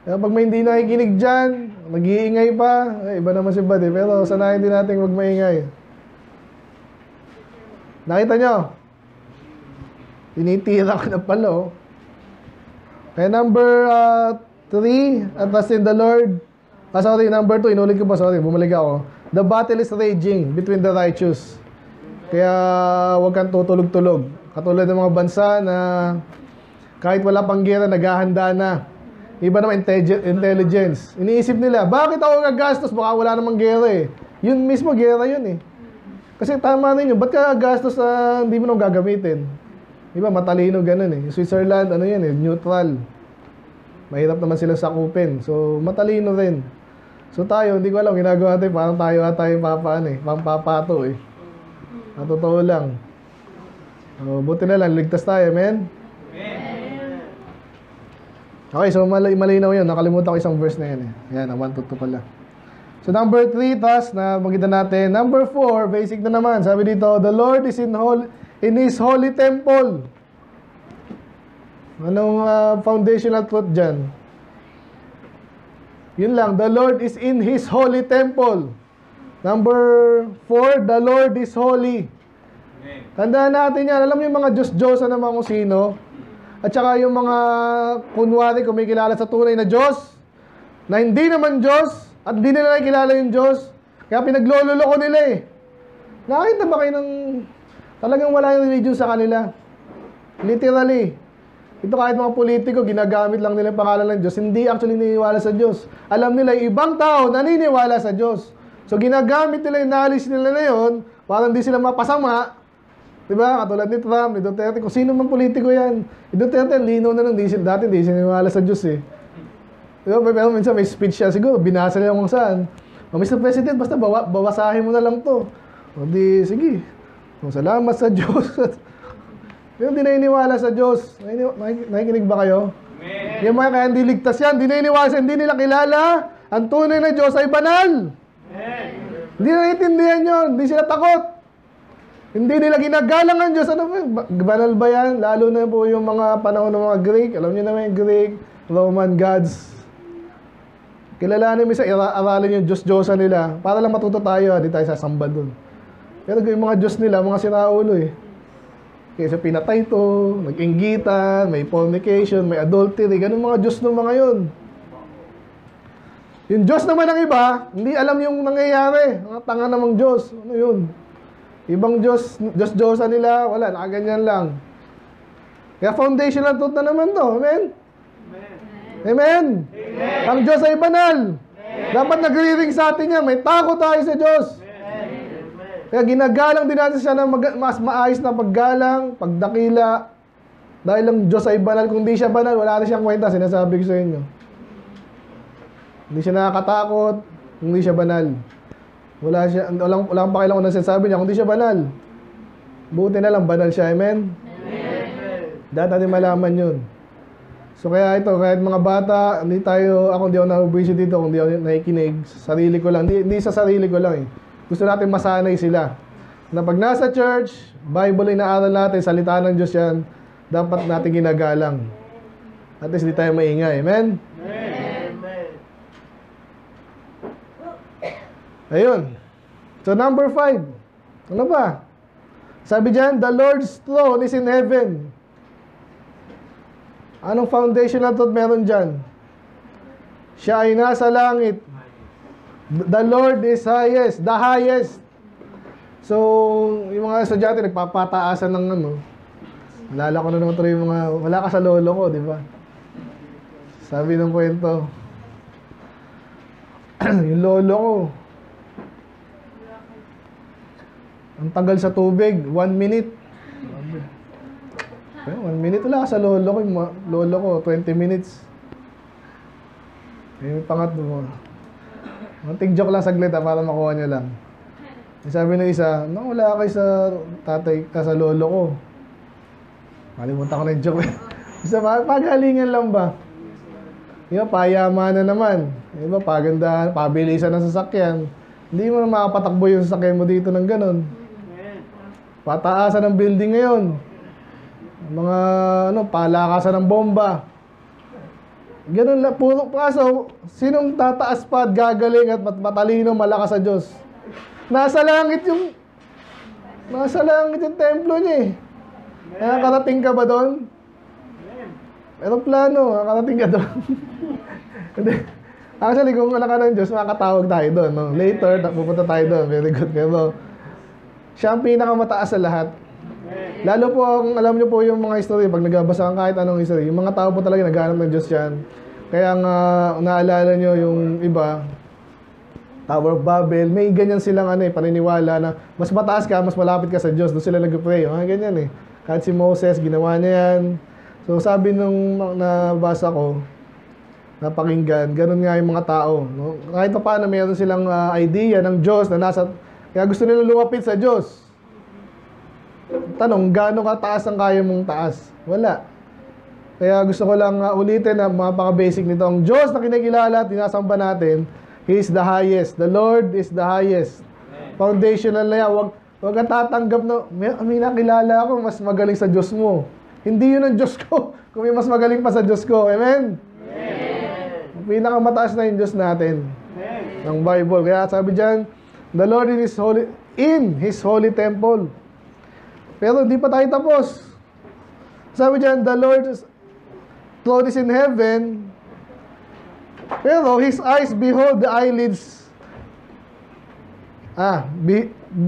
Kaya pag may hindi nakikinig dyan, nag-iingay pa, iba naman si Bad pero sanayin din natin wag maingay. Nakita nyo? Tinitira ko na pala, oh. Kaya number 3, trust in the Lord. Sorry, number 2, inulit ko pa, sorry, bumalik ako. The battle is raging between the righteous. Kaya huwag kang tutulog-tulog. Katulad ng mga bansa na kahit wala pang gera, naghahanda na. Iba naman intelligence. Iniisip nila, bakit ako gagastos? Baka wala namang gera eh. Yun mismo, gera yun eh. Kasi tama ninyo, ba't ka gastos na hindi mo nang gagamitin? Iba, matalino ganun eh. Switzerland, yan eh, neutral. Mahirap naman silang sakupin. So, matalino rin. So tayo, hindi ko alam, ginagawa natin, parang tayo pampapato eh. Ang totoo lang. Buti na lang, ligtas tayo, amen? Okay, so malinaw yun. Nakalimutan ko isang verse na yan eh. Yan, 1-2 pala. So number 3, task na magitan natin. Number 4, basic na naman. Sabi dito, the Lord is in His holy temple. Anong foundational truth dyan? Yun lang, the Lord is in His holy temple. Number 4, the Lord is holy. Tandaan natin yan. Alam mo yung mga Diyos-Diyosan naman kung sino? At saka yung mga kunwari kumikilala sa tunay na Diyos, na hindi naman Diyos, at hindi nila nakikilala yung Diyos. Kaya pinaglololoko nila eh. Nakakita ba kayo ng talagang wala yung religion sa kanila? Literally. Ito kahit mga politiko, ginagamit lang nila yung pangalan ng Diyos. Hindi actually naniniwala sa Diyos. Alam nila, ibang tao naniniwala sa Diyos. So ginagamit nila yung knowledge nila na yun, para hindi sila mapasama. Diba? Katulad ni Trump, ni Duterte, kung sino man politiko yan. Ni Duterte, lino na nang dati hindi siya naniniwala sa Diyos eh. Diba? Pero minsan may speech siya, siguro binasa nila kung saan. Mr. President, basta bawasahin mo na lang to. O di, sige. Salamat sa Diyos. Pero hindi naniniwala sa Diyos. Nakikinig ba kayo? Amen. Yung mga kaya hindi ligtas yan, hindi naniniwala sa, hindi nila kilala. Ang tunay na Diyos ay banal. Amen. Hindi naiintindihan yun, hindi sila takot. Hindi nila ginagalang ang Diyos. Ano ba? Banal ba yan? Lalo na po yung mga panahon ng mga Greek. Alam niyo naman yung Greek, Roman gods. Kilalanin mo isa, aralin yung Diyos-Diyosan nila. Para lang matuto tayo, hindi tayo sasamba dun. Pero yung mga Diyos nila, mga sinaulo eh. Kaya pinatay to, nag-inggitan, may fornication, may adultery, ganun mga Diyos ng mga yun. Yung Diyos naman ng iba, hindi alam yung nangyayari. Mga tanga namang Diyos. Ano yun? Ibang Diyos-Diyosan nila, wala, nakaganyan lang. Kaya foundational truth na naman to. Amen? Amen? Amen. Ang Diyos ay banal. Amen. Dapat nagre-ring sa atin yan. May takot tayo sa Diyos. Amen. Kaya ginagalang din natin siya ng mas maayos na paggalang, pagdakila. Dahil ang Diyos ay banal. Kung di siya banal, wala na siyang kwenta. Sinasabi ko sa inyo. Hindi siya nakakatakot, kung di siya banal. Walang pakialam kung ano sinasabi niya, kung di siya banal. Buti na lang, banal siya. Amen? Amen. Dapat natin malaman yun. So kaya ito, kahit mga bata, hindi ako na-busy dito, kung di ako nakikinig, sa sarili ko lang. Hindi sa sarili ko lang eh. Gusto natin masanay sila. Na pag nasa church, Bible ay naaral natin, salita ng Diyos yan, dapat natin ginagalang. At least hindi tayo maingay. Amen? Amen. Ayun. So number 5. Ano ba? Sabi dyan, the Lord's throne is in heaven. Anong foundational truth meron dyan? Siya ay nasa langit. The Lord is highest. The highest. So, yung mga estudyante nagpapataasan ng Alala ko na naman tuloy yung mga, wala ka sa lolo ko, di ba? Sabi ng kwento, yung lolo ko, ang tagal sa tubig, 1 minute. 1 minute wala ka sa lolo ko. Yung lolo ko, 20 minutes. Yung pangatlo, munting joke lang saglit para makuha nyo lang. Sabi ng isa, wala kayo sa tatay, sa lolo ko. Malimutan ko na yung joke. Isa, pagalingan lang ba? Yung payaman na naman. Diba, pagandahan, pabilisan ng sasakyan. Hindi mo na makapatakbo yung sasakyan mo dito ng ganun. Pataasan ng building ngayon. Mga, palakasan ng bomba. Ganun lang, puro kaso, sinong tataas pa at gagaling at matalino, malakas sa Diyos? Nasa langit yung templo niya eh. Nakakarating ka ba doon? Aeroplano, nakakarating ka doon. Actually, kung wala ka ng Diyos, makakatawag tayo doon. No? Later, pupunta tayo doon. Very good. Pero, siya ang pinakamataas sa lahat. Lalo po, alam niyo po yung mga history, pag nagbabasa kang kahit anong history, yung mga tao po talaga naghahanap ng Diyos yan. Kaya nga, naalala niyo yung iba, Tower of Babel, may ganyan silang paniniwala na mas mataas ka, mas malapit ka sa Diyos. Doon sila nag-pray. Ganyan eh. Kahit si Moses, ginawa niya yan. So sabi nung nabasa ko, napakinggan, ganun nga yung mga tao. No? Kahit pa paano, mayroon silang idea ng Diyos na nasa... Kaya gusto nila lumapit sa Diyos. Tanong, gaano kataas ang kaya mong taas? Wala. Kaya gusto ko lang ulitin na mapaka-basic nito. Ang Diyos na kinikilala at dinasamba natin, He is the highest. The Lord is the highest. Foundational na yan. Huwag ka tatanggap na, may nakilala ako, mas magaling sa Diyos mo. Hindi yun ang Diyos ko. Kung may mas magaling pa sa Diyos ko. Amen? Amen. Pinakamataas na yung Diyos natin. Ng Bible. Kaya sabi dyan, the Lord in His holy temple. Pero hindi pa tayo tapos. Sabi dyan, the Lord's throne is in heaven, pero His eyes behold the eyelids.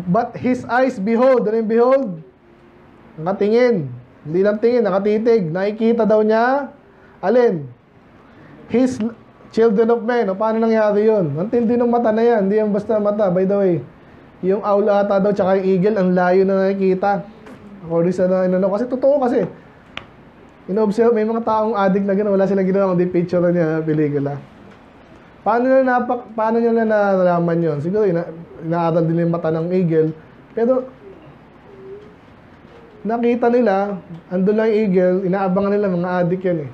But His eyes behold, ano yung behold? Nakatingin. Hindi lang tingin, nakatitig. Nakikita daw niya, alin? His children of men. O, paano nangyari yun? Ang tindi ng mata na yan. Hindi yan basta mata. By the way, yung owl ata daw, tsaka yung eagle, ang layo na nakikita. According sa kasi totoo kasi. Ino-observe, may mga taong addict na gano'n, wala silang ginawa kundi picture na niya, pelikula. Paano nyo na nalaman yun? Siguro, inaaral din yung mata ng eagle. Pero, nakita nila, andun lang yung eagle, inaabangan nila, mga addict yan eh.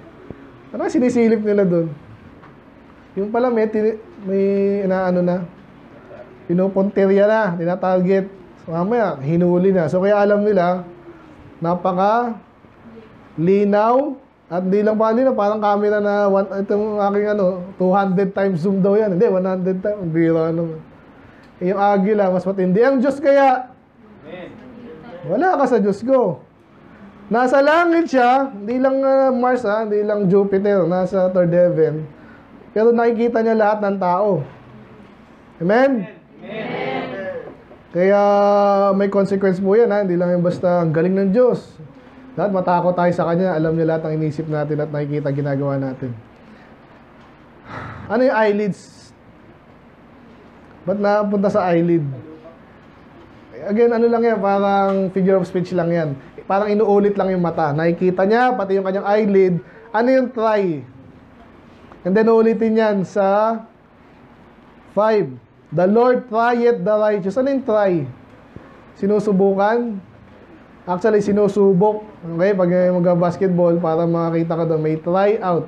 Parang sinisilip nila dun. Yung pala, may pinupuntirya na, tinatarget. So, mamaya, hinuli na. So, kaya alam nila, napaka linaw at di lang pa linaw, parang camera na itong aking 200 times zoom daw yan. Hindi, 100 times. Bira yung agila, mas matindi. Ang Diyos kaya, wala ka sa Diyos ko. Nasa langit siya, hindi lang Mars hindi lang Jupiter, nasa third heaven. Pero nakikita niya lahat ng tao. Amen? Amen. Kaya may consequence po yan hindi lang yung basta ang galing ng Diyos. Lahat matakot tayo sa Kanya, alam niya lahat ng inisip natin at nakikita ginagawa natin. Ano yung eyelids? Ba't napunta sa eyelid? Again, ano lang yan, parang figure of speech lang yan. Parang inuulit lang yung mata. Nakikita niya, pati yung kanyang eyelid. Ano yung try? And then ulitin yan sa 5. The Lord trieth the righteous. Ano yung try? Sinusubukan? Actually, sinusubok. Okay, pag mag-basketball, para makakita ka doon, may try out.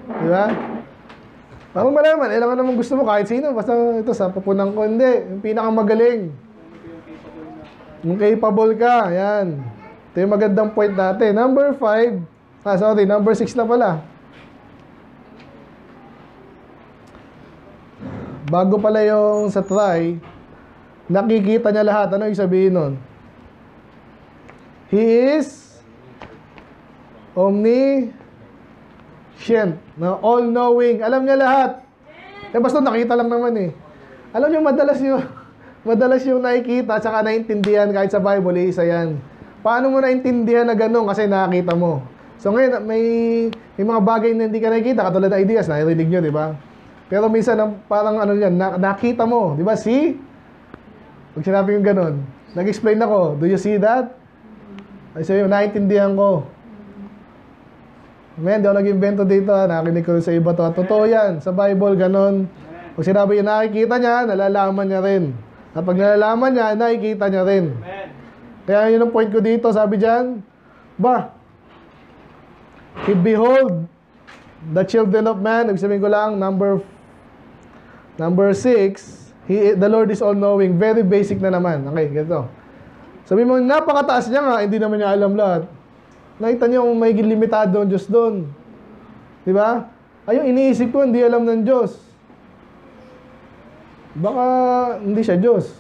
Di ba? Parang malaman, ilang naman gusto mo, kahit sino. Basta ito, sa pupunan ko, hindi. Yung pinakamagaling. Yung capable ka, yan. Ito yung magandang point natin. Number 5, number 6 na pala. Bago pala yung sa try, nakikita niya lahat. Ano yung sabihin nun? He is omniscient, all-knowing. Alam niya lahat. Basta nakita lang naman eh. Alam niyo, madalas yung nakikita at saka naintindihan kahit sa Bible, isa yan. Paano mo naintindihan na gano'n? Kasi nakita mo. So ngayon, may mga bagay na hindi ka nakikita, katulad ng ideas, narinig nyo, di ba? Pero minsan, parang ano yan, nakita mo, di ba? See? Pag sinabi yung ganun, nag-explain ako, do you see that? Ay sabi, naiintindihan ko. Man, di ako nag-invento dito, nakinig ko sa iba to. Totoo yan, sa Bible, ganun. Pag sinabi yung nakikita niya, nalalaman niya rin. At pag nalalaman niya, nakikita niya rin. Kaya yun ang point ko dito, sabi dyan, behold, the children of man, sabihin ko lang, number 6, the Lord is all-knowing. Very basic na naman. Okay, ganito. Sabi mo, napakataas niya nga, hindi naman niya alam lahat. Nakita niyo kung may limitado ang Diyos doon. Di ba? Ay, yung iniisip ko, hindi alam ng Diyos. Baka hindi siya Diyos.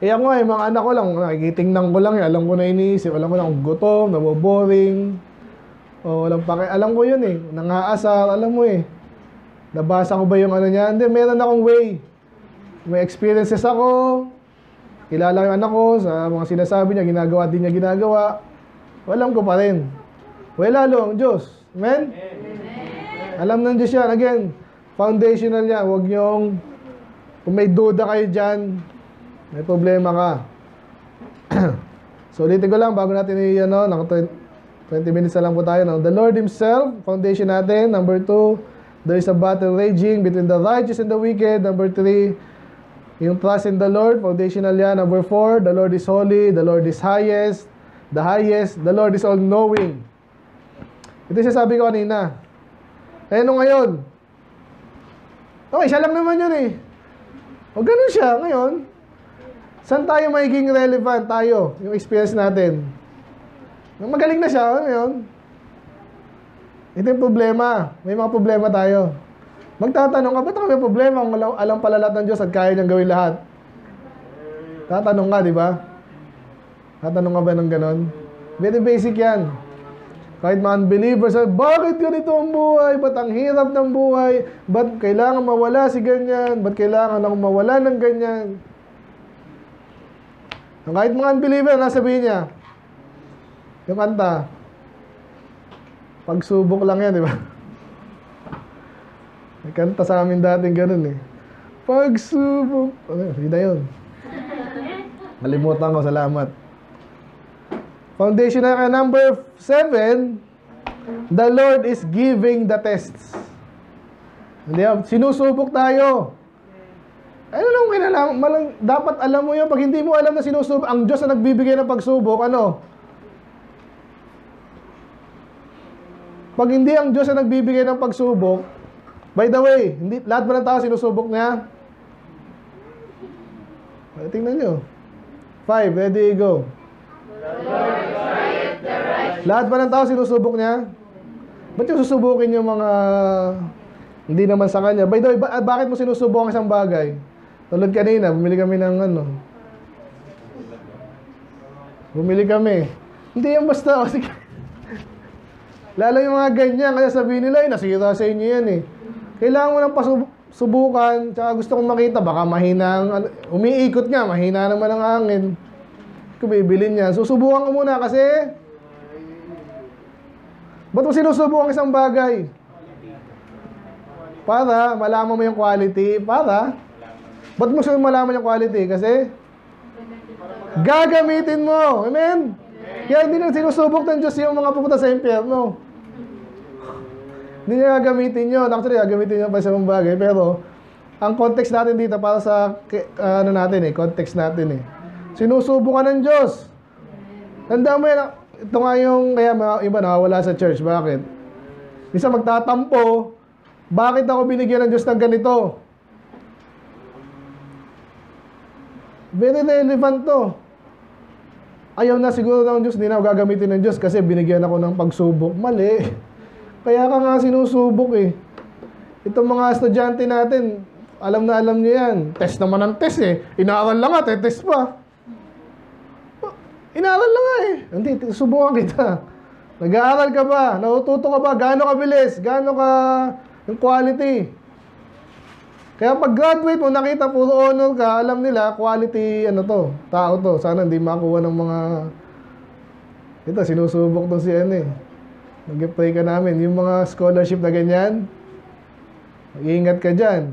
Eh ako nga, mga anak ko lang, nakikitingnan ko lang, alam ko na iniisip, alam ko na kung gutom, naboboring, o walang alam ko yun eh, nangaasar, alam mo eh. Nabasa ko ba yung ano niya? Hindi, meron akong way. May experiences ako, kilala yung anak ko, sa mga sinasabi niya, ginagawa din niya ginagawa. Alam ko pa rin. Well, lalo ang Diyos. Amen? Alam ng Diyos yan. Again, foundational yan. Huwag niyong, kung may duda kayo dyan, may problema ka. So, ulitin ko lang, bago natin naka 20 minutes na lang po tayo. No? The Lord Himself, foundation natin. Number 2, there is a battle raging between the righteous and the wicked. Number 3, yung trust in the Lord, foundational yan. Number 4, the Lord is holy, the Lord is highest, the Lord is all-knowing. Ito yung sabi ko kanina. Eh, no ngayon? Okay, siya lang naman yun eh. O ganun siya, ngayon. Saan tayo magiging relevant tayo? Yung experience natin. Magaling na siya, ngayon. Ito yung problema. May mga problema tayo. Magtatanong ka, ba't ako may problema kung alam pala lahat ng Diyos at kaya niyang gawin lahat? Tatanong ka, di ba? Tatanong ka ba ng ganon? Very basic yan. Kahit mga unbelievers, bakit ganito ang buhay? Ba't ang hirap ng buhay? Ba't kailangan mawala si ganyan? Ba't kailangan akong mawala ng ganyan? Kahit mga unbeliever, nasabihin niya, yung kanta, pagsubok lang yan, di ba? May kanta sa amin dating ganun eh. Pagsubok. Hindi na yun. Nalimutan ko, salamat. Foundation na number 7, the Lord is giving the tests. Hindi, sinusubok tayo. Ano nung kinalaman? Dapat alam mo yun. Pag hindi mo alam na sinusubok, ang Diyos na nagbibigay ng pagsubok, ano? Pag hindi ang Diyos na nagbibigay ng pagsubok, by the way, hindi, lahat ba ng tao sinusubok niya? Tingnan nyo. 5, ready, go. Lahat ba ng tao sinusubok niya? Ba't yung susubukin yung mga hindi naman sa kanya? By the way, bakit mo sinusubok ang isang bagay? Tulad kanina, bumili kami ng ano. Bumili kami. Hindi yan basta. Kasi lalo yung mga ganyan, kaya sabihin nila, nasira sa inyo yan eh. Kailangan mo ng pasubukan, tsaka gusto kong makita, baka mahina, umiikot nga, mahina naman ang hangin. Kung bibilin niya, susubukan ko muna kasi, ba't mo sinusubukan isang bagay? Para malaman mo yung quality, ba't mo malaman yung quality? Kasi, gagamitin mo, amen? Kaya hindi na sinusubok ng Diyos yung mga pupunta sa impyerno. Hindi niya gagamitin yun. Actually, gagamitin niya pa sa mga bagay. Pero, ang context natin dito para sa, ano natin context natin sinusubukan ng Diyos. Tandaan mo yan, ito nga yung, kaya iba nawawala sa church. Bakit? Isa magtatampo, bakit ako binigyan ng Diyos ng ganito? Very relevant to. Ayaw na siguro ng Diyos, hindi na ako gagamitin ng Diyos kasi binigyan ako ng pagsubok. Mali. Kaya ka nga sinusubok eh. Itong mga estudyante natin, alam na alam niyo yan. Test naman ang test eh. Inaaral lang nga, test pa. Inaaral lang nga eh. Hindi, subukan kita. Nag-aaral ka ba? Natututo ka ba? Gaano ka bilis? Gaano ka yung quality? Kaya pag graduate mo, nakita puro honor ka, alam nila, quality, ano to, tao to. Sana hindi makuha ng mga Ito, sinusubok to si ano eh. Nag-pray ka namin. Yung mga scholarship na ganyan, mag-iingat ka dyan.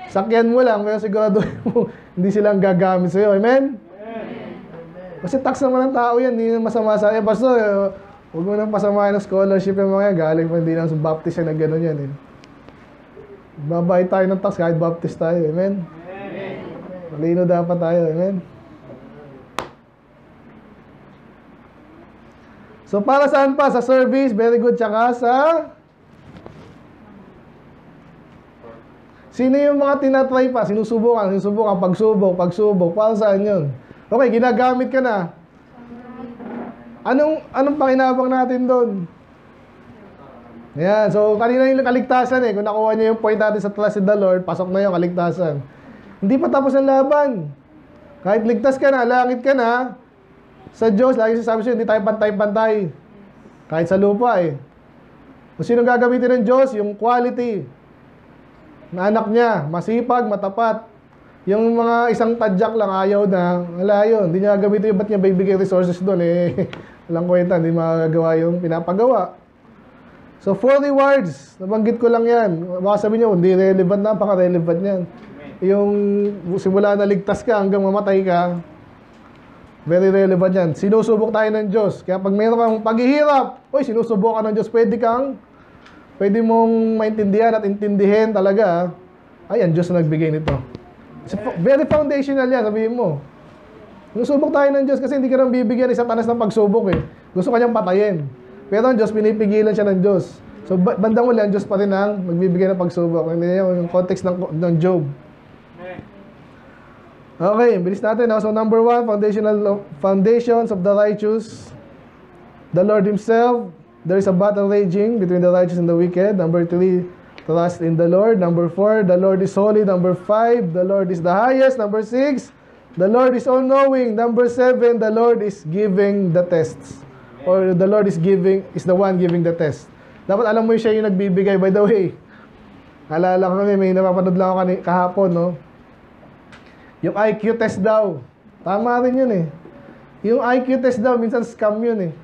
Sakyan mo lang, pero sigurado mo, hindi silang gagamit sa'yo. Amen? Kasi tax naman ng tao yan, hindi na masama sa akin. Pastor, huwag mo nang pasamahin ng scholarship yung mga yan. Galing pa, hindi lang sa baptist yan na gano'n yan eh. Babayad tayo ng tax kahit baptist tayo. Amen? Malino dapat tayo. Amen? So, para saan pa? Sa service, very good. Tsaka sa... Sino yung mga tinatry pa? Sinusubukan, pagsubok. Para saan yun? Okay, ginagamit ka na. Anong pakinabang natin doon? Ayan, so kanina yung kaligtasan eh. Kung nakuha niyo yung point natin sa trust in the Lord, pasok na yung kaligtasan. Hindi pa tapos ang laban. Kahit ligtas ka na, langit ka na, sa Diyos, lagi sasabi siya, hindi tayo pantay-pantay. Kahit sa lupa eh. Kung sino gagamitin ng Diyos, yung quality na anak niya, masipag, matapat. Yung mga isang tadyak lang, ayaw na, wala yun. Hindi niya gagamitin yung ba't niya bibigay resources doon eh. Walang kwenta, hindi magagawa yung pinapagawa. So, 4 rewards. Nabanggit ko lang yan. Baka sabihin niyo, hindi relevant, napaka-relevant yan. Yung simula na ligtas ka hanggang mamatay ka, very relevant yan. Sinusubok tayo ng Diyos. Kaya pag mayroon kang paghihirap, sinusubok ka ng Diyos, pwede mong maintindihan at intindihin talaga, ang Diyos na nagbigay nito. Very foundational yan, sabihin mo. Sinusubok tayo ng Diyos kasi hindi ka nang bibigyan ni Satanas ng pagsubok eh. Gusto kanyang patayin. Pero ang Diyos, pinipigilan siya ng Diyos. So, bandang uli, ang Diyos pa rin ang magbibigay ng pagsubok. Hindi yung context ng Job. Okay, bilis natin. So, number 1, foundations of the righteous. The Lord Himself. There is a battle raging between the righteous and the wicked. Number 3, trust in the Lord. Number 4, the Lord is holy. Number 5, the Lord is the highest. Number 6, the Lord is all-knowing. Number 7, the Lord is giving the tests. Or the Lord is the one giving the test. Dapat alam mo siya yung nagbibigay. By the way, alala ko kami, may napapanood lang ako kahapon, no? Yung IQ test daw. Tama rin yun eh. Yung IQ test daw, minsan scam yun eh.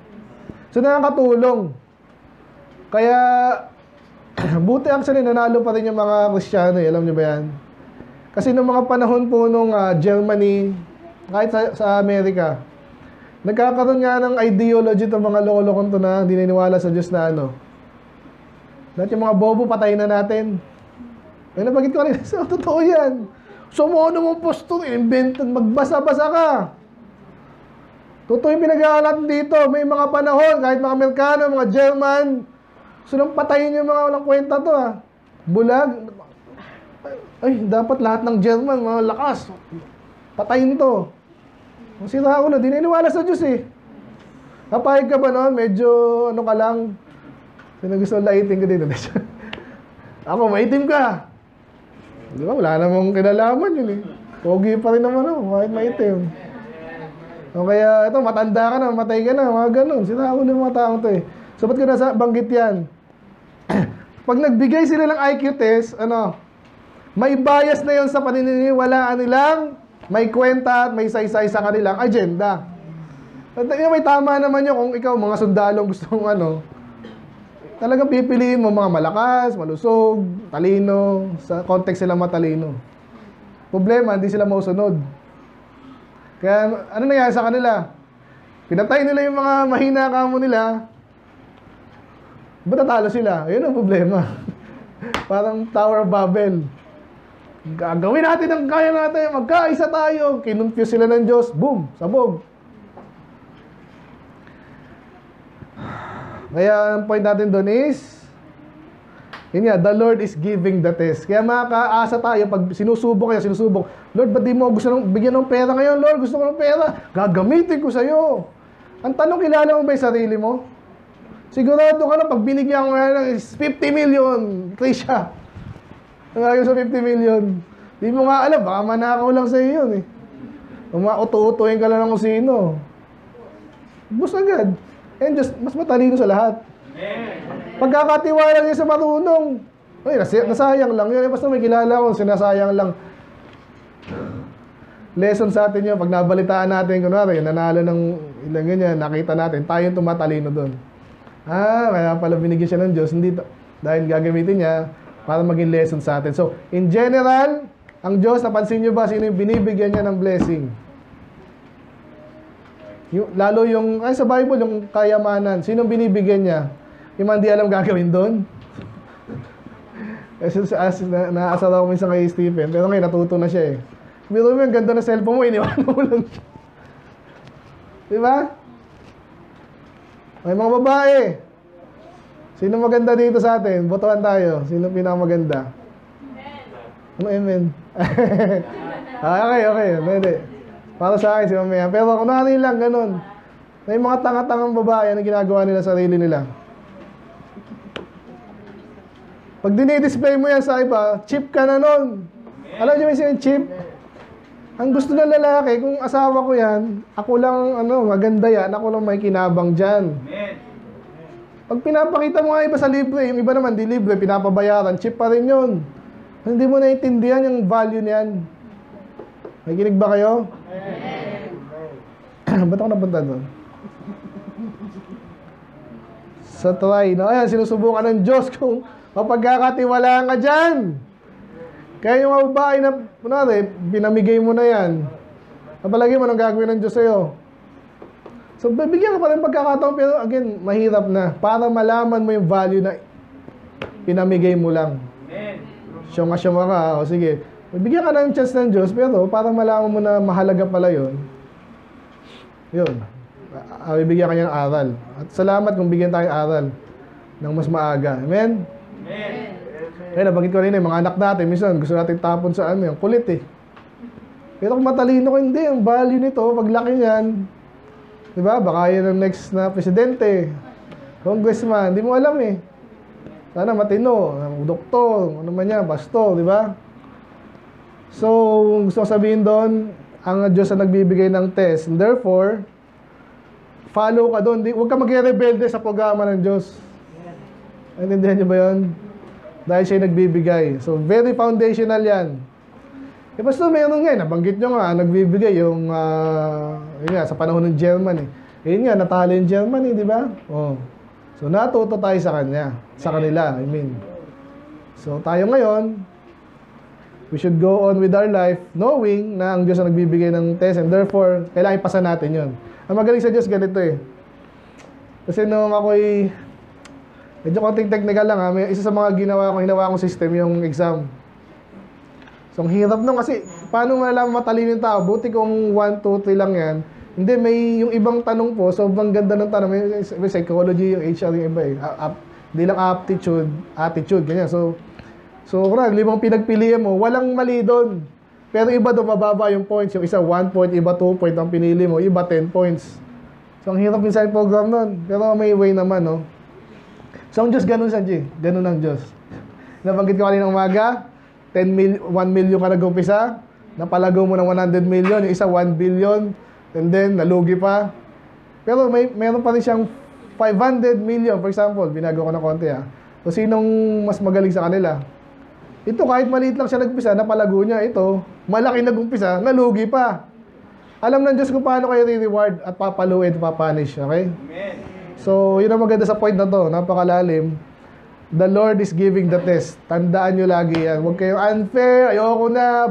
So, nakakatulong. Kaya, buti actually, nanalo pa rin yung mga Kristiyano eh. Alam niyo ba yan? Kasi nung mga panahon po nung Germany, kahit sa Amerika, nagkakaroon nga ng ideology itong mga lolo-lokon to na hindi naniniwala sa Diyos na ano. Lahat yung mga bobo, patayin na natin. Ay, napagit ko rin, so, totoo yan. So, mo naman posto, invento, magbasa-basa ka. Totoo yung pinag-aalat dito. May mga panahon, kahit mga Amerikano, mga German, gusto nang patayin yung mga walang kwenta to Bulag. Ay, dapat lahat ng German, mga lakas. Patayin to. Kung sira ako na, di naniniwala sa Diyos eh. Kapahig ka ba noon? Medyo, ano ka lang. Sino gusto laitin ko dito? Ako, maitim ka. Di ba? Wala namang kinalaman yun eh. Pogi pa rin naman ako, kahit maitim. O kaya, ito, matanda ka na, matay ka na, mga ganun. Sira ako ng mga taong to eh. So, ba't ko nasa banggit yan? Pag nagbigay sila ng IQ test, may bias na yun sa paniniwalaan nilang, may kwenta at may saysay sa kanilang agenda. At may tama naman yun kung ikaw, mga sundalong gusto mong talagang pipiliin mo mga malakas, malusog, talino, sa context sila matalino. Problema, hindi sila mausunod. Kaya, ano nangyari sa kanila? Pinatay nila yung mga mahina kamo nila, ba't natalo sila? Ayun ang problema. Parang Tower of Babel. Gagawin natin ang kaya natin, magkaisa tayo. Kinonfuse sila ng Diyos, boom, sabog. Kaya ang point natin doon is, yun nga, the Lord is giving the test. Kaya makakaasa tayo, pag sinusubok, Lord, ba't di mo gusto bigyan ng pera ngayon? Lord, gusto ko ng pera. Gagamitin ko sa'yo. Ang tanong, kilala mo ba yung sarili mo? Sigurado ka na, pag binigyan ko nga ng 50 million, Trisha. Ang sa 50 million. Di mo nga alam, baka manakaw lang sa'yo yun eh. Utu-utuhin ka lang ng kung sino. Bus agad. And just, mas matalino sa lahat. Pagkakatiwala niya sa marunong, nasayang lang yun. Basta may kilala ko, sinasayang lang. Lesson sa atin yun, pag nabalitaan natin, kunwari, nanalo ng ilang ganyan, nakita natin, tayo yung tumatalino doon. Kaya pala binigyan siya ng Diyos, hindi dahil gagamitin niya para maging lesson sa atin. So, in general, ang Diyos, napansin nyo ba sino yung binibigyan niya ng blessing? Lalo yung, sa Bible, yung kayamanan, sino binibigyan niya? Yung mga hindi alam gagawin doon? Naasar ako minsan kay Stephen, pero ngayon natuto na siya eh. Biro mo yung ganda na cellphone mo, iniwan mo lang siya. Diba? May mga babae. Sino maganda dito sa atin? Botohan tayo. Sino pinakamaganda? Ano amen? Okay. Pwede. Para sa akin si Mamaya. Pero kunwari lang, ganun. May mga tanga-tangang babae na ginagawa nila sa sarili nila. Pag dinidisplay mo yan sa iba, cheap ka na nun. Alam niyo yung cheap? Ang gusto ng lalaki, kung asawa ko yan, ako lang, maganda yan, ako lang may kinabang dyan. Pag pinapakita mo nga iba sa libre, yung iba naman di libre, pinapabayaran, cheap pa rin yun. Hindi mo naiintindihan yung value niyan. Nakikinig ba kayo? Ba't ako napunta doon? Sa try, no? Ayan, sinusubukan ng Diyos kung mapagkakatiwalaan ka dyan. Kaya yung mga babae na, binamigay mo na yan. Napalagay mo nang gagawin ng Diyos sa'yo. So, bibigyan ka pa rin pagkakataon, pero again, mahirap na. Para malaman mo yung value na pinamigay mo lang. Syoma ka, o sige. Bibigyan ka ng chance ng Diyos, pero para malaman mo na mahalaga pala yun. Yun. Bibigyan ka niyang aral. At salamat kung bigyan tayong aral ng mas maaga. Amen? Amen. Kaya nabanggit ko rin yung mga anak natin, minsan gusto natin tapon sa yung kulit eh. Pero kung matalino ko, hindi. Ang value nito, paglaki niyan, diba? Baka yan ang next na presidente, congressman, hindi mo alam eh. Sana matino, doktor, ano man yan, pastor, diba? So, gusto ko sabihin doon, ang Diyos ang nagbibigay ng test. And therefore, follow ka doon. Huwag ka mag-rebelde sa programa ng Diyos. Naintindihan niyo ba yun? Dahil siya nagbibigay. So, very foundational yan. Eh, basta meron nga, nabanggit nyo nga, nagbibigay yung, yun nga, sa panahon ng Germany. Yun nga, natalo yung Germany, di ba? Oh. So, natuto tayo sa kanya. Sa kanila, I mean. So, tayo ngayon, we should go on with our life knowing na ang Diyos ang nagbibigay ng test and therefore, kailangan ipasa natin yun. Ang magaling sa Diyos, ganito eh. Kasi nung ako'y medyo konting technical lang ha. May isa sa mga hinawa kong system yung exam. So, ang hirap nung kasi, paano malaman matalino yung tao? Buti kung 1, 2, 3 lang yan. Hindi, may yung ibang tanong po, sobrang ganda ng tanong. May psychology, yung HR, yung iba eh. Hindi lang aptitude, attitude, ganyan. So, kurang, 5 pinagpilihan mo, walang mali doon. Pero iba doon, mababa yung points. Yung isa 1 point, iba 2 point ang pinili mo, iba 10 points. So, ang hirap minsan yung program nun. Pero may way naman, no? So, ang Diyos, ganun siya, G. Ganun ang Diyos. Nabanggit ko kanina umaga, 1 million ka nag-umpisa, napalagaw mo ng 100 million, yung isa 1 billion, and then, nalugi pa. Pero meron pa rin siyang 500 million, for example, binago ko ng konti, ha. So, sinong mas magaling sa kanila? Ito, kahit maliit lang siya nag-umpisa, napalago niya. Ito, malaki nag-umpisa, nalugi pa. Alam ng Diyos kung paano kayo re-reward at papaluin, papanish, okay? Amen. So, yun ang maganda sa point na to, napakalalim. The Lord is giving the test. Tandaan nyo lagi yan. Huwag kayong unfair, ayoko na,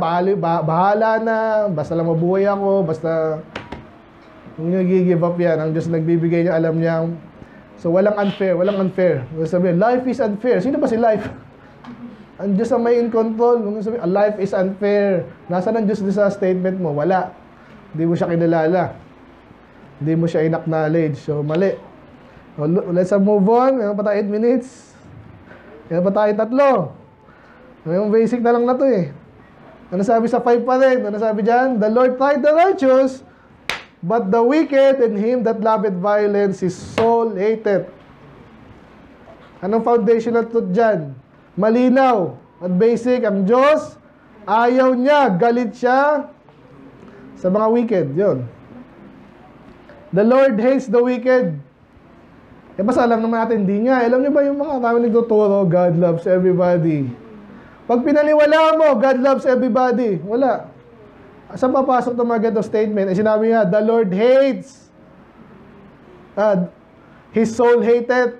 bahala na, basta lang mabuhay ako, basta huwag nyo give up yan. Ang Diyos nagbibigay niya, alam niya. So, walang unfair. Sabihin, life is unfair. Sino ba si life? Ang Diyos ang may in control. Sabihin, life is unfair. Nasaan ang Diyos sa statement mo? Wala. Hindi mo siya kinalala. Hindi mo siya in-acknowledge. So, mali. Let's move on. Meron pa tayo 8 minutes. Meron pa tayo 3. Yung basic na lang na to eh. Ano sabi sa 5 pa rin? Ano sabi dyan? The Lord tried the righteous, but the wicked and him that loveth violence his soul hated. Anong foundational truth dyan? Malinaw at basic. Ang Diyos, ayaw niya, galit siya sa mga wicked. Yun. The Lord hates the wicked. Eh, basta alam naman natin, hindi nga. Alam niyo ba yung mga kami nagtuturo, God loves everybody. Pag pinaniwala mo, God loves everybody, wala. Saan papasok ng mga ganitong statement? Eh, sinabi nga, the Lord hates His soul hated.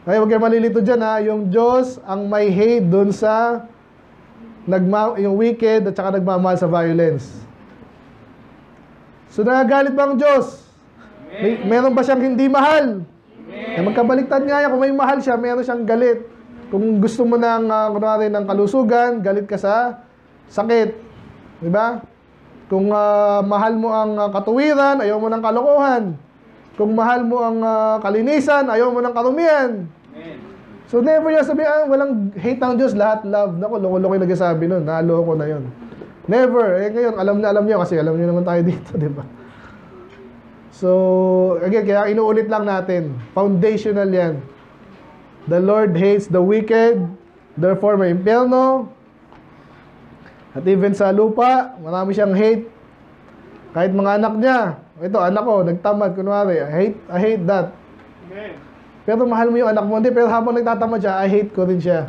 Okay, huwag kayo malilito dyan ha. Yung Diyos ang may hate dun sa yung wicked at saka nagmamahal sa violence. So nagagalit ba ang Diyos? Meron ba siyang hindi mahal? Eh, magkabaliktad nga yan. Kung may mahal siya, meron siyang galit. Kung gusto mo ng kalusugan, galit ka sa sakit. Diba? Kung mahal mo ang katuwiran, ayaw mo ng kalokohan. Kung mahal mo ang kalinisan, ayaw mo ng karumihan. So never yung sabi, walang hate ng Diyos, lahat love. Naku, loko-loko yung nagsasabi nun. Naloko na yun. Never. Eh ngayon, alam niyo kasi alam niyo naman tayo dito, di ba? So, again, kaya inuulit lang natin. Foundational yan. The Lord hates the wicked, therefore may impyerno. At even sa lupa, marami siyang hate. Kahit mga anak niya. Ito, anak ko, nagtamad, kunwari, I hate that. Amen. Pero mahal mo yung anak mo, hindi, pero habang nagtatamad siya, I hate ko rin siya.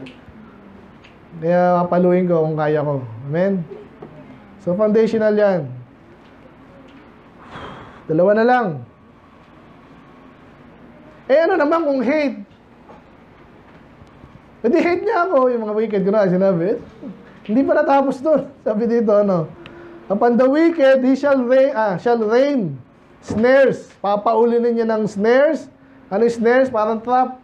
Kaya papaluin ko kung kaya ko. Amen? So, foundational yan. Dalawa na lang. Eh, ano naman kung hate? Hindi, hate niya ako, yung mga wicked ko na, sinabi. Hindi pa natapos doon. Sabi dito, upon the wicked, he shall rain snares. Papaulinin niya ng snares. Ano yung snares? Parang trap.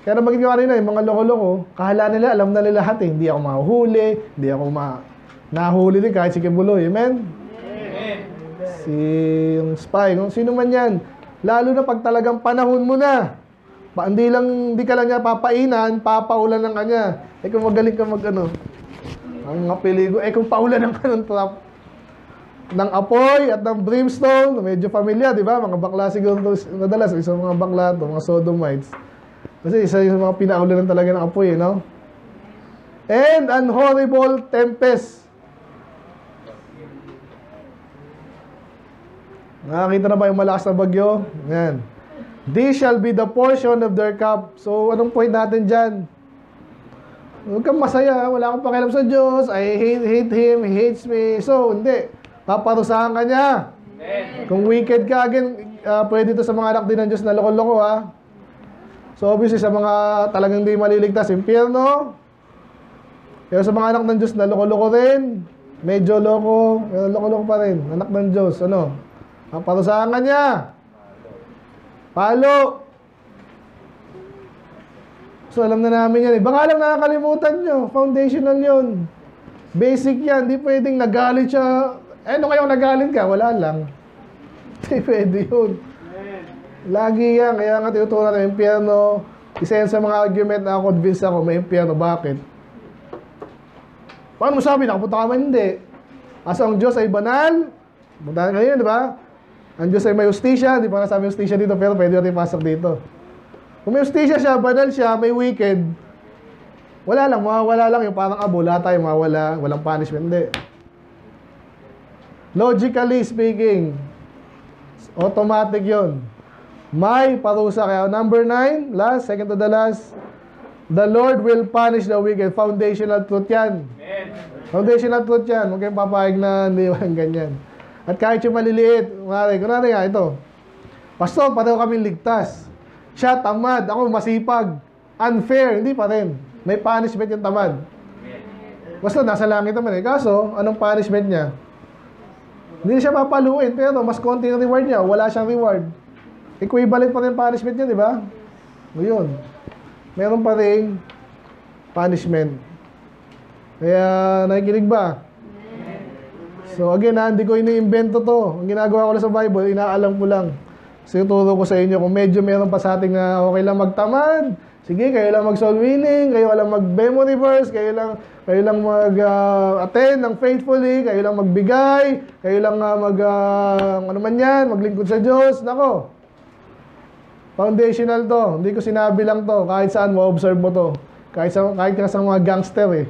Kaya naman ko kanina, yung mga loko-loko, kahala nila, alam na nila lahat eh. Hindi ako mahuhuli, hindi ako nahuli din kahit si Kibuloy. Amen? Amen. Si yung spy, kung sino man yan. Lalo na pag talagang panahon mo na. Hindi ka lang niya papainan, papaulan ng kanya. Eh kung magaling ka ang mga peligo, kung paulan ng kanong trap, ng apoy at ng brimstone, medyo familiar, di ba? Mga bakla siguro, madalas, isang mga bakla to, mga sodomites. Kasi isa yung mga pinaulan talaga ng apoy, no? And an horrible tempest. Nakakita na ba yung malakas na bagyo? Yan. This shall be the portion of their cup. So, anong point natin dyan? Huwag kang masaya, wala akong pakialam sa Diyos, I hate Him, He hates me. So, hindi. Paparusahan ka niya. Amen. Kung wicked ka, again, pwede ito sa mga anak din ng Diyos na loko-loko, ha? So, obviously, sa mga talagang hindi maliligtas, impyerno. Pero sa mga anak ng Diyos na loko-loko rin, medyo loko, pero loko-loko pa rin. Anak ng Diyos, paparusahan ka niya. Palo. So, alam na namin yan. Baka lang nakakalimutan nyo. Foundational yun. Basic yan. Di pwedeng nagalit siya. Ano kayong nagalit ka? Wala lang. Di pwede yun. Lagi yan. Kaya nga tinutunan ng impyerno. Isa yan sa mga argument na convince ako may impyerno. Bakit? Paano mo sabi? Nakapunta ka man? Hindi. Asa ang Diyos ay banal. Punta ngayon, di ba? Ang Diyos ay may justisya. Hindi pa nasabi justisya dito, pero pwede natin pasok dito. Kung may justisya siya, banal siya, may wicked, wala lang, mawawala lang yung parang wala tayo, mawawala, walang punishment, hindi. Logically speaking, automatic yon. May parusa. Kaya number 9, last, second to the last, the Lord will punish the wicked. Foundational truth yan. Amen. Foundational truth yan. Huwag kayong papayag na hindi walang ganyan. At kahit yung maliliit, kunwari nga ito, Pastor, pareho kami ligtas. Siya tamad, ako masipag. Unfair, hindi pa rin. May punishment yung tamad. Basta nasa langit naman eh. Kaso, anong punishment niya? Hindi siya papaluin, pero mas konti yung reward niya. Wala siyang reward. Equivalent pa rin punishment niya, di ba? Ngayon, meron pa rin punishment. Kaya, nakikinig ba? So again, hindi ko ini-invento to. Ang ginagawa ko lang sa Bible, inaalam ko lang. So ituro ko sa inyo, kung medyo meron pa sa ating na okay lang magtamad, sige, kayo lang mag-soul winning, kayo lang mag-memory verse, kayo lang mag-attend ng faithfully, kayo lang magbigay, kayo lang ano man yan, maglingkod sa Diyos. Nako, foundational to. Hindi ko sinabi lang to. Kahit saan mo, observe mo to. Kahit sa mga gangster eh.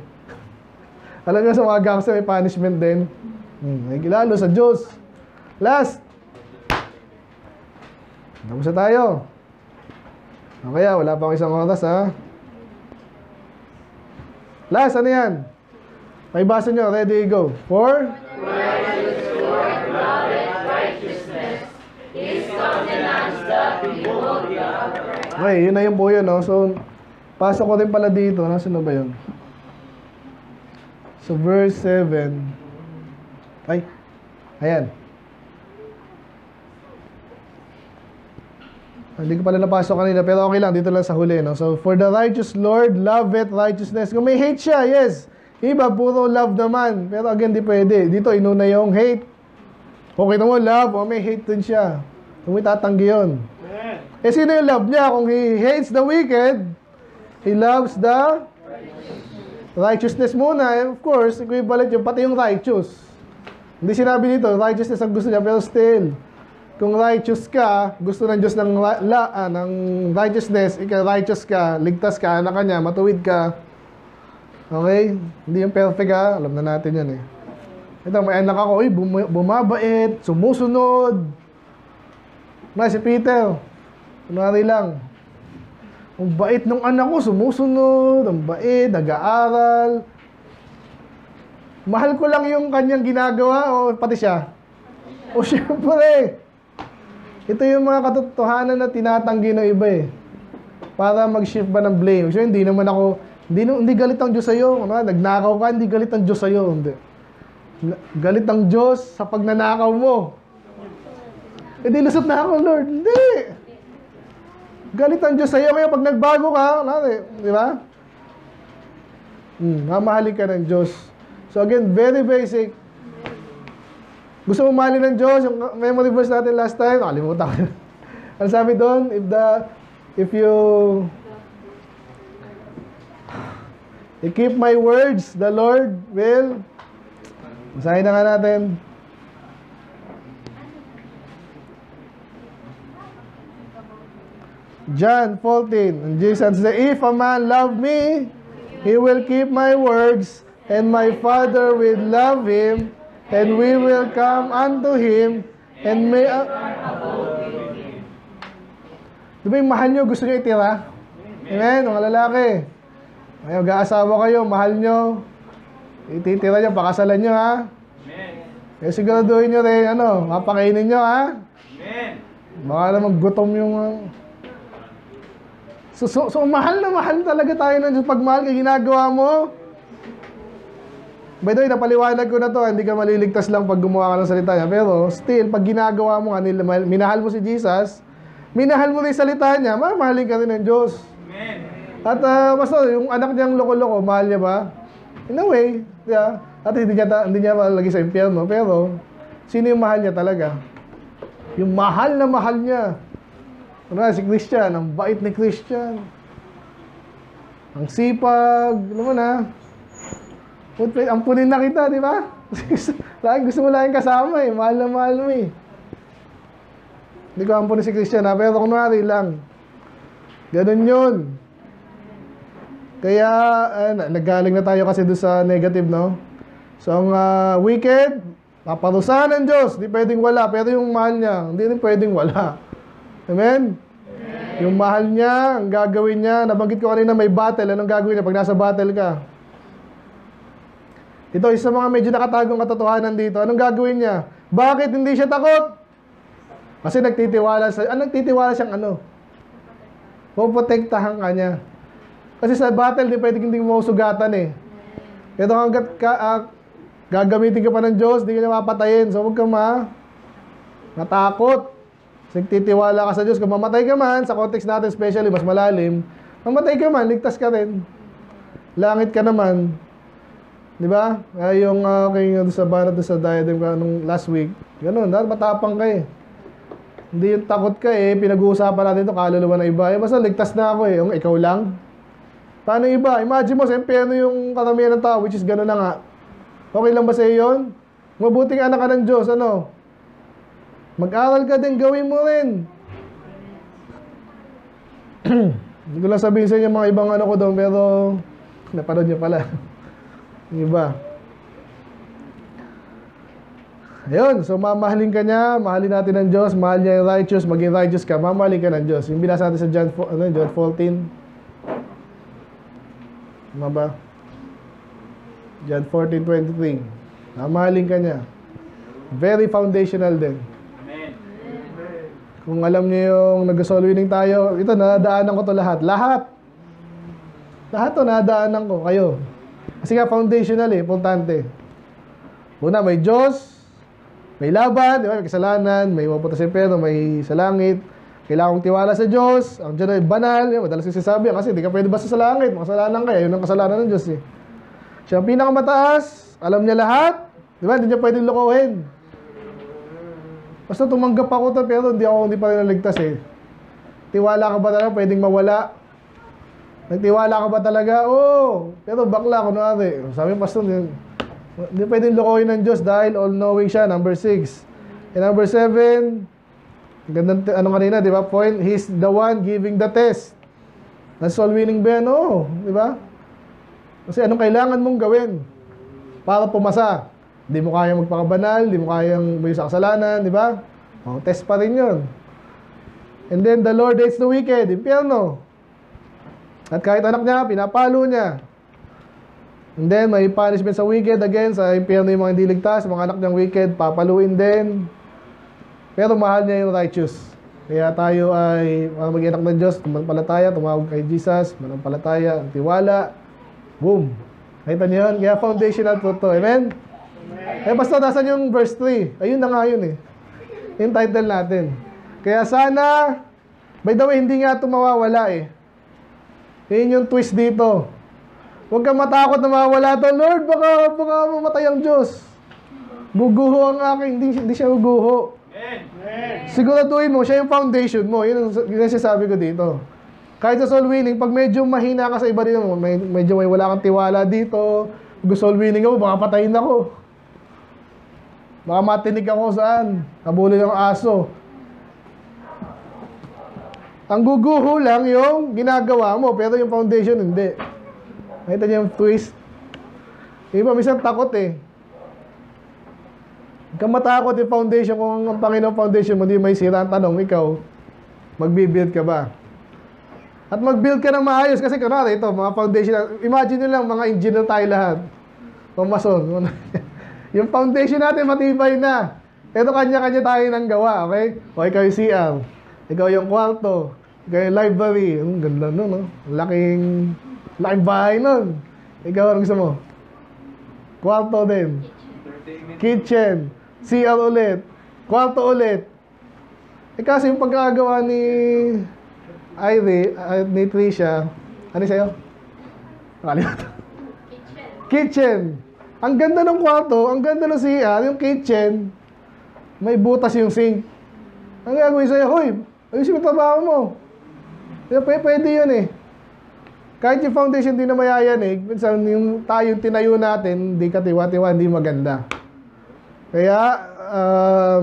Alam niyo sa mga gangster, may punishment din. Lalo sa Diyos. Last. Tapos na tayo. Okay, wala pa akong isang oras, ha? Last, ano yan? May basa nyo. Ready, go. For? Righteousness, His countenance doth behold the upright. Okay, yun na yun po yun, no? So, pasok ko rin pala dito. Nasaan na ba yun? So, verse 7. Ay, ayan. Hindi ko pala napasok kanina, pero okay lang. Dito lang sa huli, no? So, for the righteous Lord loveth righteousness. Kung may hate siya, yes. Iba, puro love naman. Pero again, di pwede. Dito, inuna yung hate. Okay na mo, love, o may hate din siya. Kung may tatanggi yun. Eh, sino yung love niya? Kung he hates the wicked, he loves the righteousness muna. And of course, equivalent yung pati yung righteous. Hindi sinabi dito, righteousness ang gusto niya, pero still, kung righteous ka, gusto ng Diyos ng righteousness, ikaw righteous ka, ligtas ka, anak ka niya, matuwid ka. Okay? Hindi yung perfect ha, alam na natin yan eh. Ito, may anak ako, bumabait, sumusunod. Na, si Peter, kunwari lang, ang bait ng anak ko, sumusunod, ang bait, nag-aaral. Mahal ko lang yung kanyang ginagawa o pati siya? O syempre, ito yung mga katotohanan na tinatanggi ng iba eh. Para mag-shift ba ng blame. So, hindi naman ako, hindi galit ang Diyos sa'yo. Ano, nagnakaw ka, hindi galit ang Diyos sa'yo. Hindi. Galit ang Diyos sa pagnanakaw mo. Hindi lusot na ako, Lord. Hindi. Galit ang Diyos sa'yo. Kaya pag nagbago ka, di ba? Mamahalin ka ng Diyos. So again, very basic. Gusto mo mahalin ng Diyos? Yung memory verse natin last time, nakalimutan ko. Ano sabi doon? If you keep my words, the Lord will... Basahin na nga natin. John 14. And Jesus said, if a man love me, he will keep my words, and my Father will love him, and we will come unto him, and may... Di ba yung mahal nyo, gusto nyo itira? Amen, mga lalaki. Ay, mag-aasawa kayo, mahal nyo. Ititira nyo, pakasalan nyo, ha? Kaya siguraduhin nyo rin, mapakainin nyo, ha? Baka naman gutom yung... So, mahal na mahal talaga tayo ng pagmahal kaya ginagawa mo. By the way, napaliwanag ko na to, hindi ka maliligtas lang pag gumawa ka ng salita niya. Pero still, pag ginagawa mo, minahal mo si Jesus, minahal mo rin salita niya, mamahalin ka rin ng Diyos. At basta, yung anak niyang loko-loko, mahal niya ba? In a way, yeah. At hindi niya malagay sa impyerno, pero sino yung mahal niya talaga? Yung mahal na mahal niya. Ano si Christian, ang bait ni Christian. Ang sipag, alam mo na. Ampunin na kita, di ba? Gusto mo laging kasama eh. Mahal na mahal mo eh. Hindi ko ampunin si Christian ha, pero kunwari lang. Ganun yun. Kaya, naggaling na tayo kasi doon sa negative, no? So, ang wicked, paparusahan ng Diyos. Hindi pwedeng wala, pero yung mahal niya, hindi rin pwedeng wala. Amen? Yung mahal niya, ang gagawin niya, nabanggit ko kanina may battle. Anong gagawin niya pag nasa battle ka? Ito, isa mga medyo nakatagong katotohanan dito. Anong gagawin niya? Bakit hindi siya takot? Kasi nagtitiwala siyang poprotektahan ka niya. Kasi sa battle, hindi mo sugatan eh. Ito hanggat gagamitin ka pa ng Diyos, hindi ka niya mapatayin. So huwag kang matakot. Nagtitiwala ka sa Diyos. Kung mamatay ka man, sa context natin especially, mas malalim, mamatay ka man, ligtas ka rin. Langit ka naman. Di ba? Yung sa banat sa diadem ka nung last week, ganun, matapang ka eh. Hindi yung takot ka eh, pinag-uusapan natin ito, kaluluwa na iba. Basta ligtas na ako eh, yung ikaw lang. Paano iba? Imagine mo, sa impyerno yung karamihan ng tao, which is gano'n na nga. Okay lang ba sa iyo yun? Mabuting anak ka ng Diyos, mag-aral ka din, gawin mo rin. Hindi ko lang sabihin sa inyo mga ibang ko doon, pero napanood niyo pala. Yung iba. Ayun, so mamahalin ka niya, mahalin natin ng Diyos, mahal niya yung righteous, maging righteous ka, mamahalin ka ng Diyos. Yung binasa natin sa John 14. Tama ba? John 14:23. Mamahalin ka niya. Very foundational din. Kung alam niyo yung nag-soul winning tayo, ito, nadaanan ko to lahat. Lahat to, nadaanan ko kayo. Kasi nga, foundational importante. Una, may Diyos, may laban, di ba? May kasalanan, may mapunta sa impyerno, may sa langit. Kailangan kong tiwala sa Diyos. Ang Diyos ay banal. Madalas yung sinasabi kasi di ka pwede basta sa langit. Makasalanan ka. Yun ang kasalanan ng Diyos eh. Siya ang pinakamataas. Alam niya lahat. Di ba? Hindi niya pwede lokohin. Basta tumanggap ako to pero hindi pa rin naligtas eh. Tiwala ka ba talaga? Pwedeng mawala. Nagtiwala ka ba talaga? Oo. Pero bakla, kunwari. Sabi ng pastor, hindi pwedeng lokohin ng Diyos dahil all-knowing siya. Number 6. And number 7, gandang, kanina, di ba? Point, He's the one giving the test. Soul winning ba yan? Oo. Di ba? Kasi anong kailangan mong gawin para pumasa? Di mo kaya magpakabanal, di mo kayang buhay sa kasalanan, di ba? Test pa rin yun. And then, the Lord hates the wicked, impyerno. At kahit anak niya, pinapalo niya. And then, may punishment sa wicked, again, sa impyerno yung mga hindi ligtas, mga anak niyang wicked, papaluin din. Pero mahal niya yung righteous. Kaya tayo ay maging anak ng Diyos, manampalataya, tumawag kay Jesus, manampalataya, tiwala. Boom! Nakita niyo yun? Kaya foundational po ito. Amen? Basta nasan yung verse 3? Ayun na nga yun eh. Yung title natin. Kaya sana, by the way, hindi nga ito mawawala eh. Yun yung twist dito. Huwag kang matakot na mawawala ito. Lord, baka mamatay ang Diyos. Guguho ang aking, hindi siya guguho. Siguraduhin mo, siya yung foundation mo. Yun ang sinasabi ko dito. Kahit sa soul winning, pag medyo mahina ka sa iba dito, medyo may wala kang tiwala dito, kung soul winning ako, baka patayin ako. Baka matinig ako saan, habulin ng aso. Ang guguho lang yung ginagawa mo, pero yung foundation hindi. Nakita niyo yung twist? Iba, minsan takot eh. Huwag kang matakot yung foundation. Kung ang Panginoon foundation mo, hindi may sira. Ang tanong, ikaw, magbibuild ka ba? At mag-build ka ng maayos. Kasi kunwari, ito, mga foundation. Imagine nyo lang, mga engineer tayo lahat. Pamason. Yung foundation natin, matibay na. Ito, kanya-kanya tayo ng gawa, okay? O, ikaw yung CR. Ikaw yung kwarto. Ikaw yung library. Ang ganda nun, no? Laking bahay nun. Ikaw, ang gusto mo? Kwarto din. Kitchen. CR ulit. Kwarto ulit. Kasi yung pagkagawa ni ni Tricia, ano sa'yo? Nakalimutan. Kitchen. Ang ganda ng kwarto, ang ganda ng CR, yung kitchen, may butas yung sink. Ang gagawin sa'yo, hoy, ayusin mo trabaho mo. Pwede yun eh. Kahit yung foundation din na mayayanig, minsan yung tayong tinayo natin, hindi katiwa-tiwa, hindi maganda. Kaya,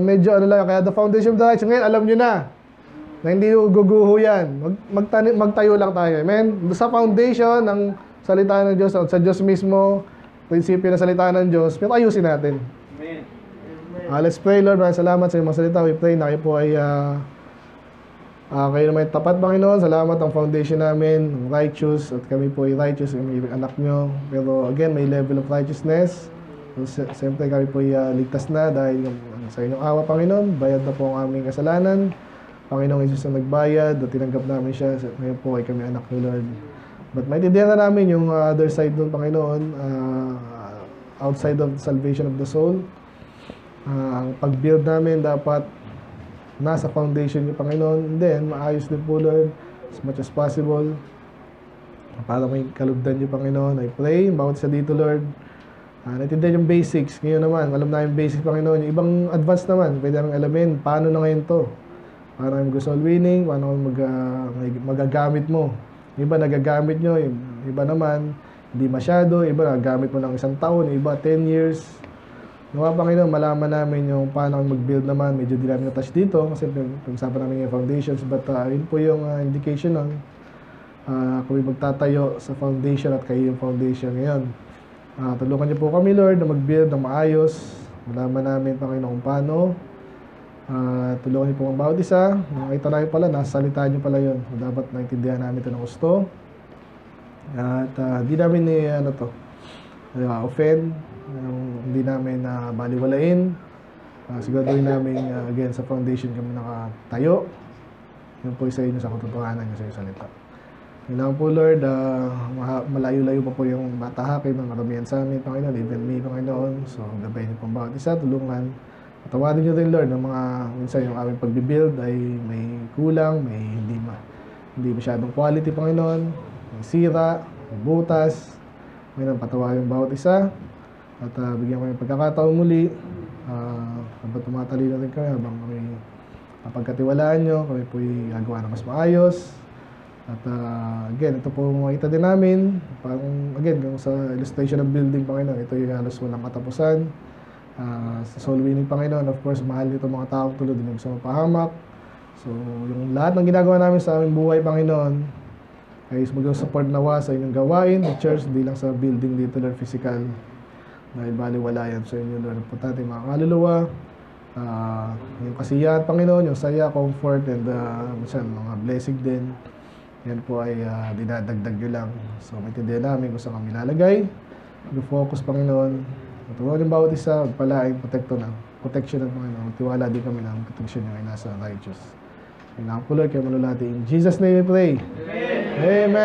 medyo ano lang, kaya the foundation of the righteous, ngayon alam nyo na hindi guguho yan. Magtayo lang tayo. Amen? Sa foundation ng salita ng Diyos, sa Diyos mismo, prinsipyo ng salita ng Diyos, pero ayusin natin. Amen. Let's pray, Lord. Maraming salamat sa iyong mga salita. We pray na kayo po ay kayo naman tapat, Panginoon. Salamat ang foundation namin, righteous, at kami po ay righteous, yung anak nyo. Pero again, may level of righteousness. So, siyempre kami po ay ligtas na dahil sa inyong awa, Panginoon. Bayad na po ang aming kasalanan. Panginoong Jesus ang nagbayad at tinanggap namin siya. Ngayon po ay kami anak ni Lord. But maintindihan na namin yung other side doon, Panginoon, outside of salvation of the soul. Ang pag-build namin dapat nasa foundation niyo, Panginoon. And then, maayos din po, Lord, as much as possible. Para may kalugdan niyo, Panginoon. I pray, bawat isa dito, Lord. Naintindihan yung basics. Ngayon naman, alam na yung basics, Panginoon. Yung ibang advanced naman, pwede namin alamin. Paano na ngayon to? Paano kayo mag-soul winning? Paano magagamit mo? Yung iba nagagamit nyo, yung iba naman, hindi masyado. Yung iba nagagamit mo ng 1 taon, yung iba 10 years. Nawa, Panginoon, malaman namin yung paano mag-build naman. Medyo di namin na-touch dito kasi pag-usapan namin yung foundations. But yun po yung indication nun. Kung magtatayo sa foundation at kayo yung foundation ngayon. Tulungan niyo po kami, Lord, na mag-build ng maayos. Malaman namin, Panginoon, kung paano. Tulungan niyo po ang bawat isa. Nakita namin pala, nasa salita niyo pala yun. Dapat naintindihan namin ito ng gusto. At di namin offend. Hindi namin baliwalain. Siguraduhin namin, again, sa foundation kami nakatayo. Yun po isa yun sa katotohanan niyo sa iyong salita. Kailangan po, Lord, malayo-layo pa po yung matahakin ng karamihan sa amin, Panginoon, even me, Panginoon. So, gabayin niyo pong bawat isa, tulungan. Patawarin niyo rin, Lord, ng mga, minsan yung aming pagbibuild ay may kulang, may hindi masyadong quality, Panginoon. May sira, may butas. Panginoon, patawarin yung bawat isa. At bigyan kami pagkakataon muli. Habang tumatalino rin kami, habang kami mapagkatiwalaan nyo, kami po'y gagawa na mas maayos. At again, ito po makita din namin, parang again, kung sa illustration ng building, Panginoon, ito yung halos walang katapusan. Sa soul winning, Panginoon, of course, mahal nito mga taong tulad din gusto mapahamak. So, yung lahat ng ginagawa namin sa aming buhay, Panginoon, ay mag-support nawa sa inyong gawain, the church, hindi lang sa building dito, Lord, physical. Dahil baliwala yan sa inyo, Lord. Importante mga kaluluwa, yung kasiyahan, Panginoon, yung saya, comfort, and minsan, mga blessing din. Yan po ay dinadagdag nyo lang. So, maintindihan namin kung saan kami lalagay. Mag-focus, Panginoon. Matulungan yung bawat isa, magpalaing protection ng Panginoon. Tiwala din kami ng protection yung ay nasa righteous. Kailangan po, Lord, kayo manulati. In Jesus' name we pray. Amen. Amen.